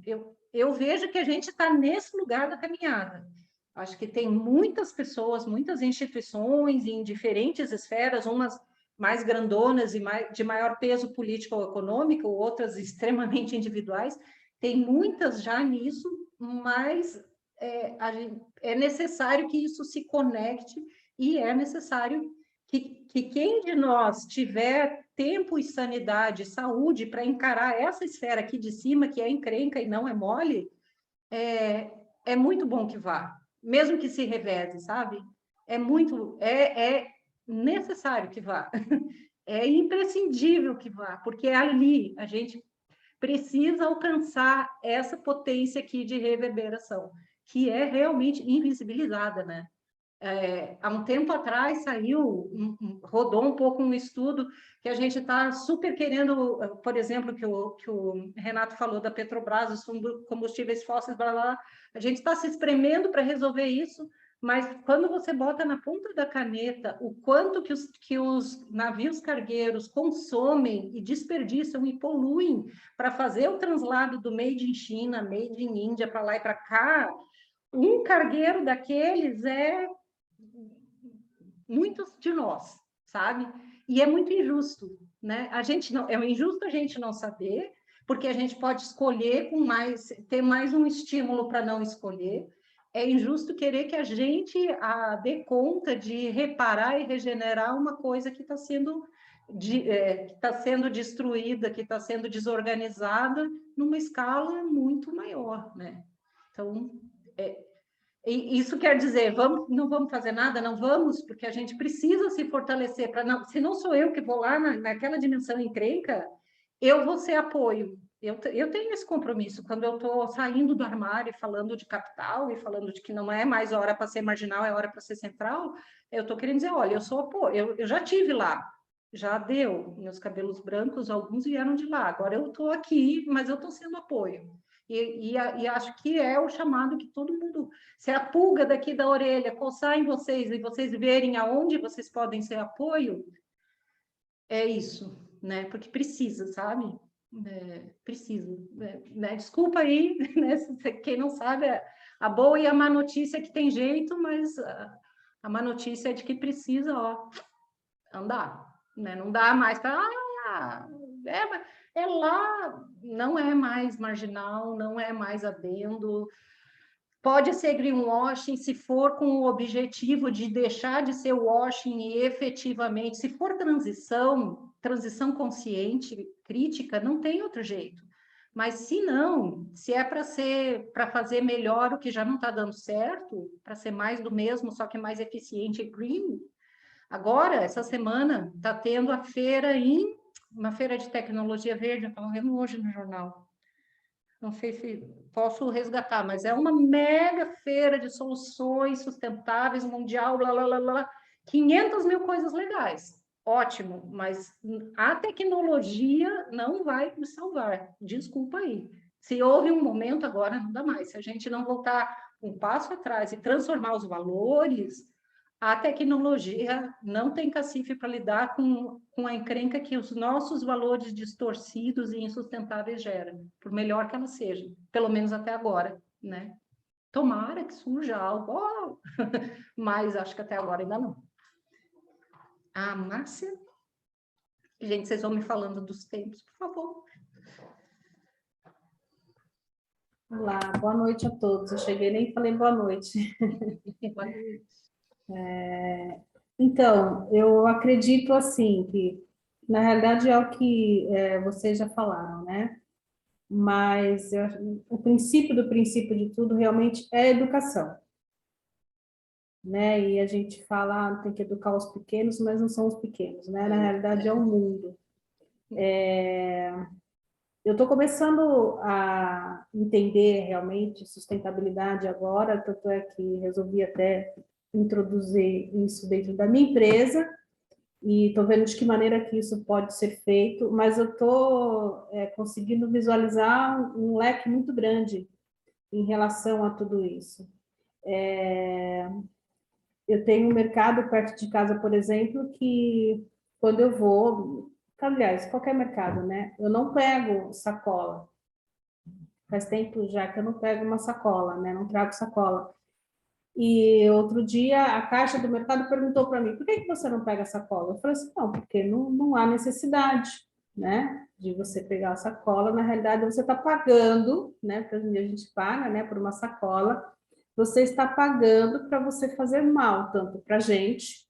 Eu vejo que a gente está nesse lugar da caminhada. Acho que tem muitas pessoas, muitas instituições em diferentes esferas, umas mais grandonas e de maior peso político ou econômico, outras extremamente individuais. Tem muitas já nisso, mas é necessário que isso se conecte e é necessário que quem de nós tiver tempo e sanidade, saúde para encarar essa esfera aqui de cima, que é encrenca e não é mole, é muito bom que vá, mesmo que se reveze, sabe? É necessário que vá, é imprescindível que vá, porque ali a gente precisa alcançar essa potência aqui de reverberação, que é realmente invisibilizada, né? Há um tempo atrás rodou um pouco um estudo que a gente está super querendo, por exemplo, que o Renato falou da Petrobras, os combustíveis fósseis, blá, blá, blá. A gente está se espremendo para resolver isso, Mas quando você bota na ponta da caneta o quanto que os navios cargueiros consomem e desperdiçam e poluem para fazer o translado do Made in China, Made in Índia, para lá e para cá, um cargueiro daqueles é muitos de nós, sabe? E é muito injusto, né? A gente não, é injusto a gente não saber, porque a gente pode escolher com mais, ter mais um estímulo para não escolher. É injusto querer que a gente dê conta de reparar e regenerar uma coisa que está sendo destruída, que está sendo desorganizada numa escala muito maior, né? Então, e isso quer dizer, não vamos fazer nada? Não vamos, porque a gente precisa se fortalecer. Se não sou eu que vou lá naquela dimensão encrenca, eu vou ser apoio. Eu tenho esse compromisso. Quando eu estou saindo do armário e falando de capital, e falando de que não é mais hora para ser marginal, é hora para ser central, eu estou querendo dizer, olha, eu sou apoio. Eu já tive lá, já deu. Meus cabelos brancos, alguns vieram de lá. Agora eu estou aqui, mas eu estou sendo apoio. E acho que é o chamado que todo mundo... Se a pulga daqui da orelha coçar em vocês e vocês verem aonde vocês podem ser apoio, é isso, né? Porque precisa, sabe? Precisa. Né? Desculpa aí, né? Quem não sabe, a boa e a má notícia é que tem jeito, mas a má notícia é de que precisa, ó, andar, né? Não dá mais para... lá, não é mais marginal, não é mais adendo. Pode ser greenwashing se for com o objetivo de deixar de ser washing e efetivamente, se for transição consciente, crítica, não tem outro jeito. Mas se não, se é para fazer melhor o que já não está dando certo, para ser mais do mesmo, só que mais eficiente e green, agora, essa semana, está tendo uma feira de tecnologia verde, eu estava vendo hoje no jornal. Não sei se posso resgatar, mas é uma mega feira de soluções sustentáveis mundial, blá, blá, blá, blá, 500 mil coisas legais. Ótimo, mas a tecnologia não vai nos salvar. Desculpa aí. Se houve um momento, agora não dá mais. Se a gente não voltar um passo atrás e transformar os valores, a tecnologia não tem cacife para lidar com a encrenca que os nossos valores distorcidos e insustentáveis geram, por melhor que ela seja, pelo menos até agora, né? Tomara que surja algo, mas acho que até agora ainda não. A Márcia? Gente, vocês vão me falando dos tempos, por favor. Olá, boa noite a todos. Eu cheguei nem falei boa noite. Boa noite. Então, eu acredito assim que, na realidade, é o que vocês já falaram, né? Mas o princípio do princípio de tudo realmente é a educação, né? E a gente fala, tem que educar os pequenos, mas não são os pequenos, né? Na realidade, é o mundo. Eu estou começando a entender realmente sustentabilidade agora, tanto é que resolvi até introduzir isso dentro da minha empresa, e estou vendo de que maneira que isso pode ser feito, mas eu estou conseguindo visualizar um leque muito grande em relação a tudo isso. Eu tenho um mercado perto de casa, por exemplo, que quando eu vou, aliás, qualquer mercado, né? Eu não pego sacola. Faz tempo já que eu não pego uma sacola, né? Não trago sacola. E outro dia a caixa do mercado perguntou para mim, por que você não pega sacola? Eu falei assim, não, porque não há necessidade, né? De você pegar a sacola. Na realidade, você está pagando, né? Porque hoje em dia a gente paga, né? Por uma sacola. Você está pagando para você fazer mal, tanto para a gente,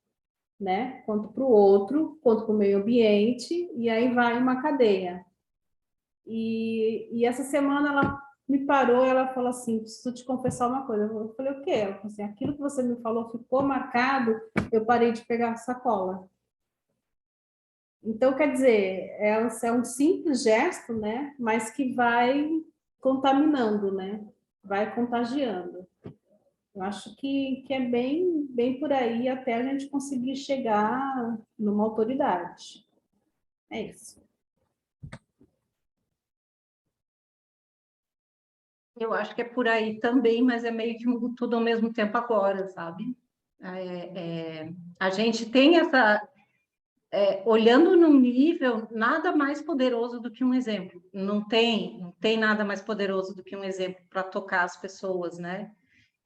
né? Quanto para o outro, quanto para o meio ambiente, e aí vai uma cadeia. E essa semana ela me parou, ela falou assim, preciso te confessar uma coisa. Eu falei, o quê? Ela falou assim, aquilo que você me falou ficou marcado, eu parei de pegar a sacola. Então, quer dizer, é um simples gesto, né? Mas que vai contaminando, né? Vai contagiando. Eu acho que é bem por aí até a gente conseguir chegar numa autoridade. É isso. Eu acho que é por aí também, mas é meio que tudo ao mesmo tempo agora, sabe? A gente tem essa... olhando num nível nada mais poderoso do que um exemplo. Não tem nada mais poderoso do que um exemplo para tocar as pessoas, né?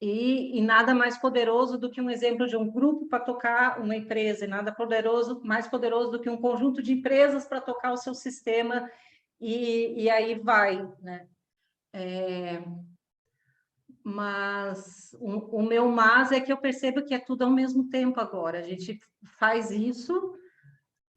E nada mais poderoso do que um exemplo de um grupo para tocar uma empresa, e nada mais poderoso do que um conjunto de empresas para tocar o seu sistema, e aí vai, né? Mas o meu é que eu percebo que é tudo ao mesmo tempo agora. A gente faz isso,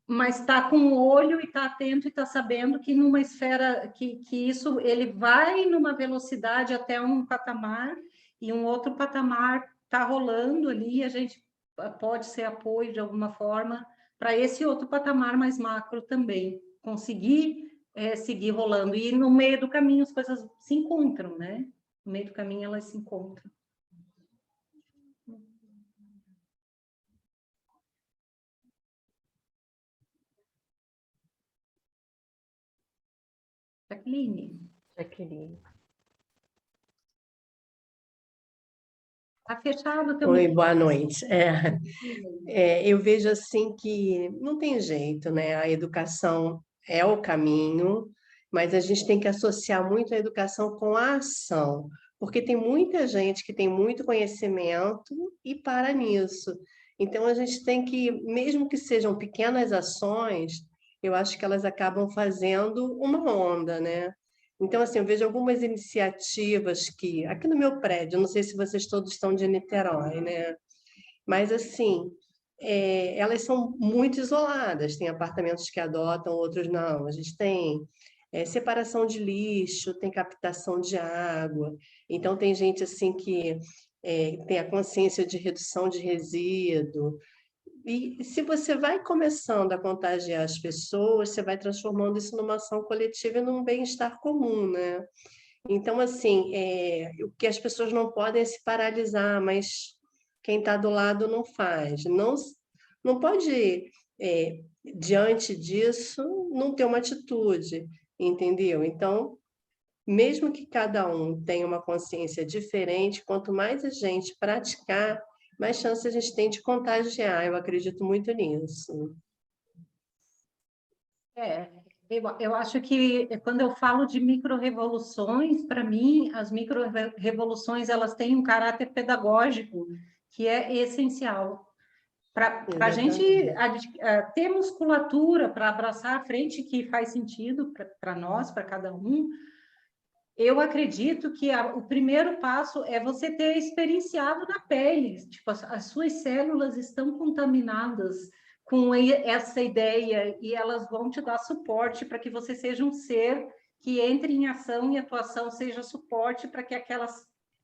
mas está com o olho e está atento e está sabendo que numa esfera que isso ele vai numa velocidade até um patamar e um outro patamar está rolando ali, e a gente pode ser apoio de alguma forma para esse outro patamar mais macro também, conseguir seguir rolando. E no meio do caminho as coisas se encontram, né? No meio do caminho elas se encontram. Jacqueline. Está fechado também. Oi, boa noite. Eu vejo assim que não tem jeito, né? A educação é o caminho, mas a gente tem que associar muito a educação com a ação, porque tem muita gente que tem muito conhecimento e para nisso. Então, a gente tem que, mesmo que sejam pequenas ações, eu acho que elas acabam fazendo uma onda, né? Então, assim, eu vejo algumas iniciativas que, aqui no meu prédio, não sei se vocês todos estão de Niterói, né? Mas, assim, elas são muito isoladas. Tem apartamentos que adotam, outros não. A gente tem separação de lixo, tem captação de água. Então, tem gente, assim, que tem a consciência de redução de resíduo. E se você vai começando a contagiar as pessoas, você vai transformando isso numa ação coletiva e num bem-estar comum, né? Então, assim, o que as pessoas não podem é se paralisar, mas quem está do lado não faz. Não pode, diante disso, não ter uma atitude, entendeu? Então, mesmo que cada um tenha uma consciência diferente, quanto mais a gente praticar, mais chance a gente tem de contagiar. Eu acredito muito nisso. Eu acho que quando eu falo de micro-revoluções, para mim, as micro-revoluções elas têm um caráter pedagógico que é essencial. Para a gente ter musculatura para abraçar a frente que faz sentido para nós, para cada um, eu acredito que o primeiro passo é você ter experienciado na pele. Tipo, as suas células estão contaminadas com essa ideia e elas vão te dar suporte para que você seja um ser que entre em ação e atuação, seja suporte para que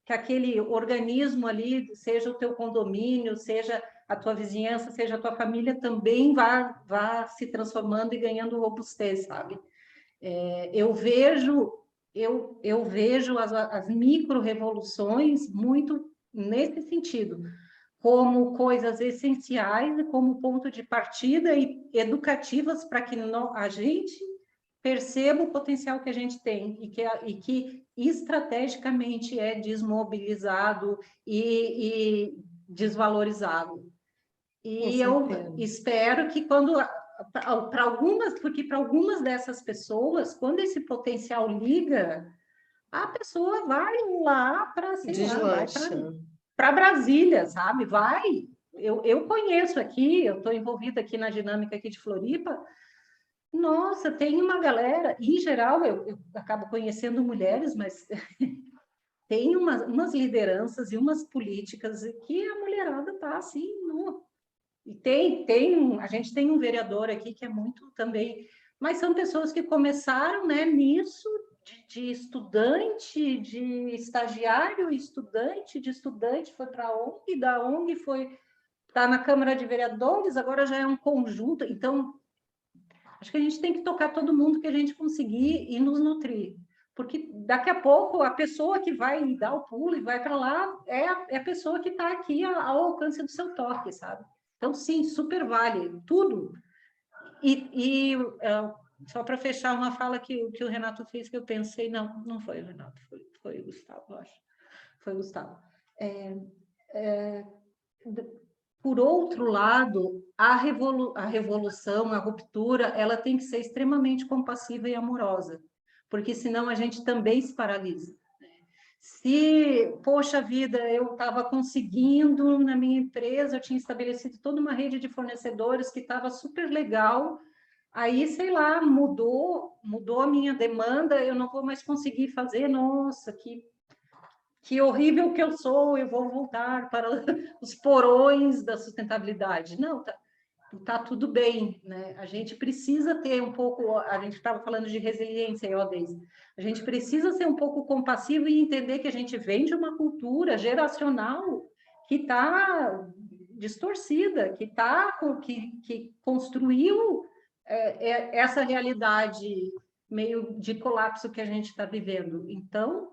aquele organismo ali, seja o teu condomínio, seja a tua vizinhança, seja a tua família, também vá se transformando e ganhando robustez, sabe? Eu vejo as micro-revoluções muito nesse sentido, como coisas essenciais e como ponto de partida e educativas para que a gente perceba o potencial que a gente tem e que estrategicamente é desmobilizado e desvalorizado. E eu espero que porque para algumas dessas pessoas, quando esse potencial liga, a pessoa vai lá para, sei lá, vai para Brasília, sabe? Vai. Eu conheço aqui, eu estou envolvida aqui na dinâmica aqui de Floripa. Nossa, tem uma galera, em geral, eu acabo conhecendo mulheres, mas tem umas lideranças e umas políticas que a mulherada está assim, no... E a gente tem um vereador aqui que é muito também, mas são pessoas que começaram, né, nisso, de estudante, de estagiário, de estudante, foi para a ONG, da ONG está na Câmara de Vereadores, agora já é um conjunto, então acho que a gente tem que tocar todo mundo que a gente conseguir e nos nutrir, porque daqui a pouco a pessoa que vai dar o pulo e vai para lá é a pessoa que está aqui ao alcance do seu toque, sabe? Então, sim, super vale, tudo. só para fechar uma fala que o Renato fez, que eu pensei, não foi o Renato, foi o Gustavo, eu acho. Foi o Gustavo. Por outro lado, a revolução, a ruptura, ela tem que ser extremamente compassiva e amorosa, porque senão a gente também se paralisa. Se, poxa vida, eu estava conseguindo na minha empresa, eu tinha estabelecido toda uma rede de fornecedores que estava super legal, aí, sei lá, mudou a minha demanda, eu não vou mais conseguir fazer, nossa, que horrível que eu sou, eu vou voltar para os porões da sustentabilidade. Não, tá tudo bem, né? A gente precisa ter um pouco, a gente estava falando de resiliência, Deise, a gente precisa ser um pouco compassivo e entender que a gente vem de uma cultura geracional que está distorcida, que construiu essa realidade meio de colapso que a gente está vivendo. Então,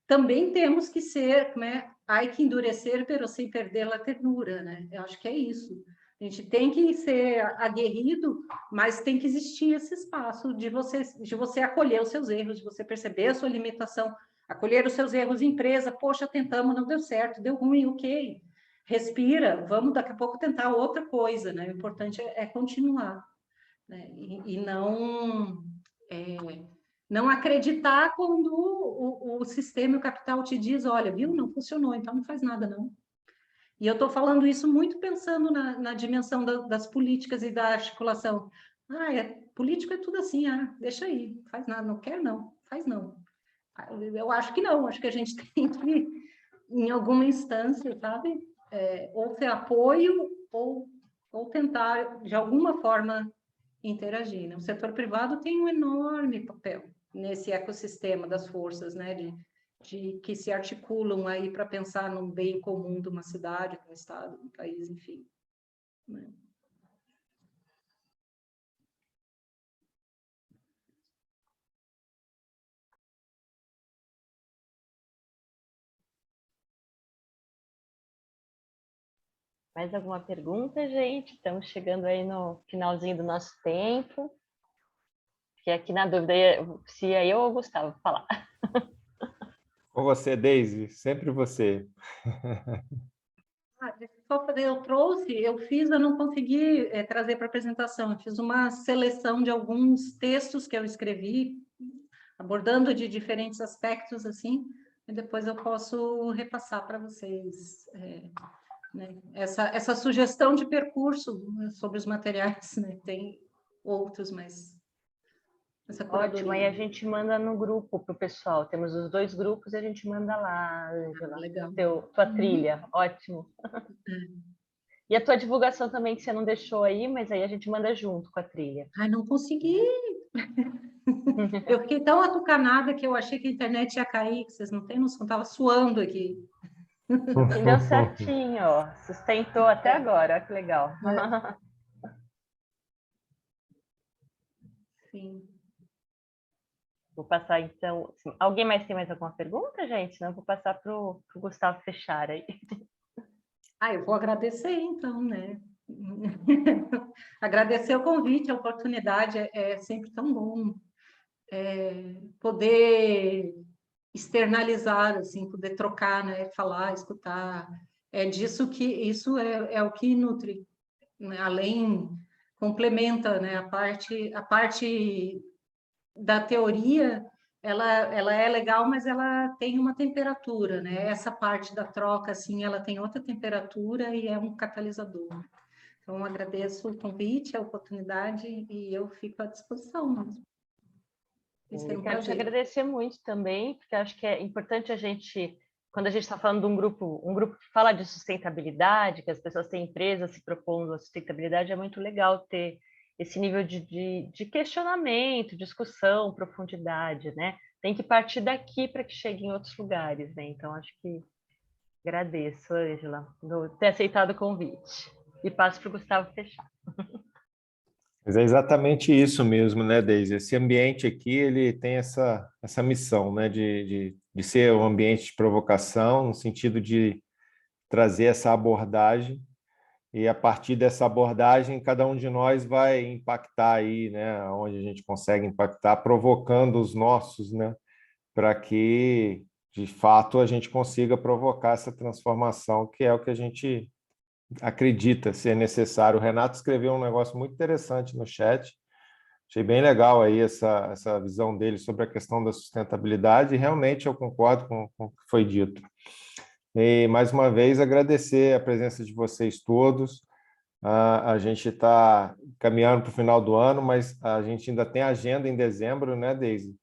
também temos que ser, né? Ai que endurecer, pero sem perder a ternura, né? Eu acho que é isso. A gente tem que ser aguerrido, mas tem que existir esse espaço de você acolher os seus erros, de você perceber a sua limitação, acolher os seus erros em empresa. Poxa, tentamos, não deu certo, deu ruim, ok. Respira, vamos daqui a pouco tentar outra coisa, né? O importante é continuar, né? E não acreditar quando o sistema e o capital te diz, olha, viu, não funcionou, então não faz nada, não. E eu estou falando isso muito pensando na dimensão das políticas e da articulação. Político é tudo assim, deixa aí, faz nada, não quer não, faz não. Eu acho que não, acho que a gente tem que, em alguma instância, sabe, ou ter apoio ou tentar, de alguma forma, interagir, né? O setor privado tem um enorme papel nesse ecossistema das forças, né, de que se articulam aí para pensar no bem comum de uma cidade, de um estado, de um país, enfim. Né? Mais alguma pergunta, gente? Estamos chegando aí no finalzinho do nosso tempo. Fiquei aqui na dúvida se é eu ou o Gustavo falar. Com você, Deise, sempre você. Eu não consegui trazer para a apresentação, eu fiz uma seleção de alguns textos que eu escrevi, abordando de diferentes aspectos, assim, e depois eu posso repassar para vocês, né, essa sugestão de percurso, né, sobre os materiais, né, tem outros, mas essa curadoria. Ótimo, aí a gente manda no grupo para o pessoal. Temos os 2 grupos e a gente manda lá, Ângela. Legal. Tua trilha, ótimo. E a tua divulgação também, que você não deixou aí, mas aí a gente manda junto com a trilha. Não consegui. Eu fiquei tão atucanada que eu achei que a internet ia cair, que vocês não têm noção, estava suando aqui. E deu certinho, ó. Sustentou até agora, olha que legal. Sim. Vou passar, então... Alguém mais tem mais alguma pergunta, gente? Senão eu vou passar para o Gustavo fechar aí. Eu vou agradecer, então, né? Agradecer o convite, a oportunidade, é sempre tão bom poder externalizar, assim, poder trocar, né? Falar, escutar. Isso é o que nutre, né? Além, complementa, né? A parte da teoria, ela é legal, mas ela tem uma temperatura, né? Essa parte da troca, assim, ela tem outra temperatura e é um catalisador. Então, agradeço o convite, a oportunidade e eu fico à disposição mesmo. Eu quero te agradecer muito também, porque acho que é importante a gente, quando a gente está falando de um grupo que fala de sustentabilidade, que as pessoas têm empresas se propondo a sustentabilidade, é muito legal ter esse nível de questionamento, discussão, profundidade, né? Tem que partir daqui para que chegue em outros lugares, né? Então, acho que agradeço, Ângela, por ter aceitado o convite. E passo para o Gustavo fechar. Mas é exatamente isso mesmo, né, Deise? Esse ambiente aqui, ele tem essa missão, né, de ser um ambiente de provocação, no sentido de trazer essa abordagem e a partir dessa abordagem, cada um de nós vai impactar aí, né, onde a gente consegue impactar, provocando os nossos, né, para que, de fato, a gente consiga provocar essa transformação, que é o que a gente acredita ser necessário. O Renato escreveu um negócio muito interessante no chat, achei bem legal aí essa visão dele sobre a questão da sustentabilidade, e realmente eu concordo com o que foi dito. E, mais uma vez, agradecer a presença de vocês todos. A gente está caminhando para o final do ano, mas a gente ainda tem agenda em dezembro, né, Deise?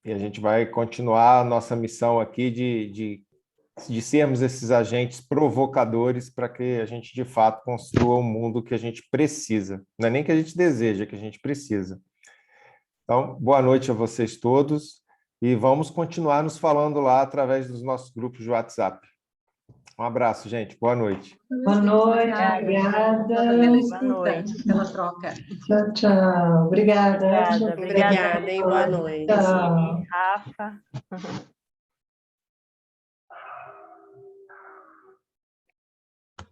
E a gente vai continuar a nossa missão aqui de sermos esses agentes provocadores para que a gente, de fato, construa o mundo que a gente precisa. Não é nem que a gente deseja, é que a gente precisa. Então, boa noite a vocês todos e vamos continuar nos falando lá através dos nossos grupos de WhatsApp. Um abraço, gente. Boa noite. Boa noite, obrigada. Pela Boa noite. pela troca. Tchau, tchau. Obrigada. Obrigada, Obrigada, hein? Boa noite. Tchau. Rafa.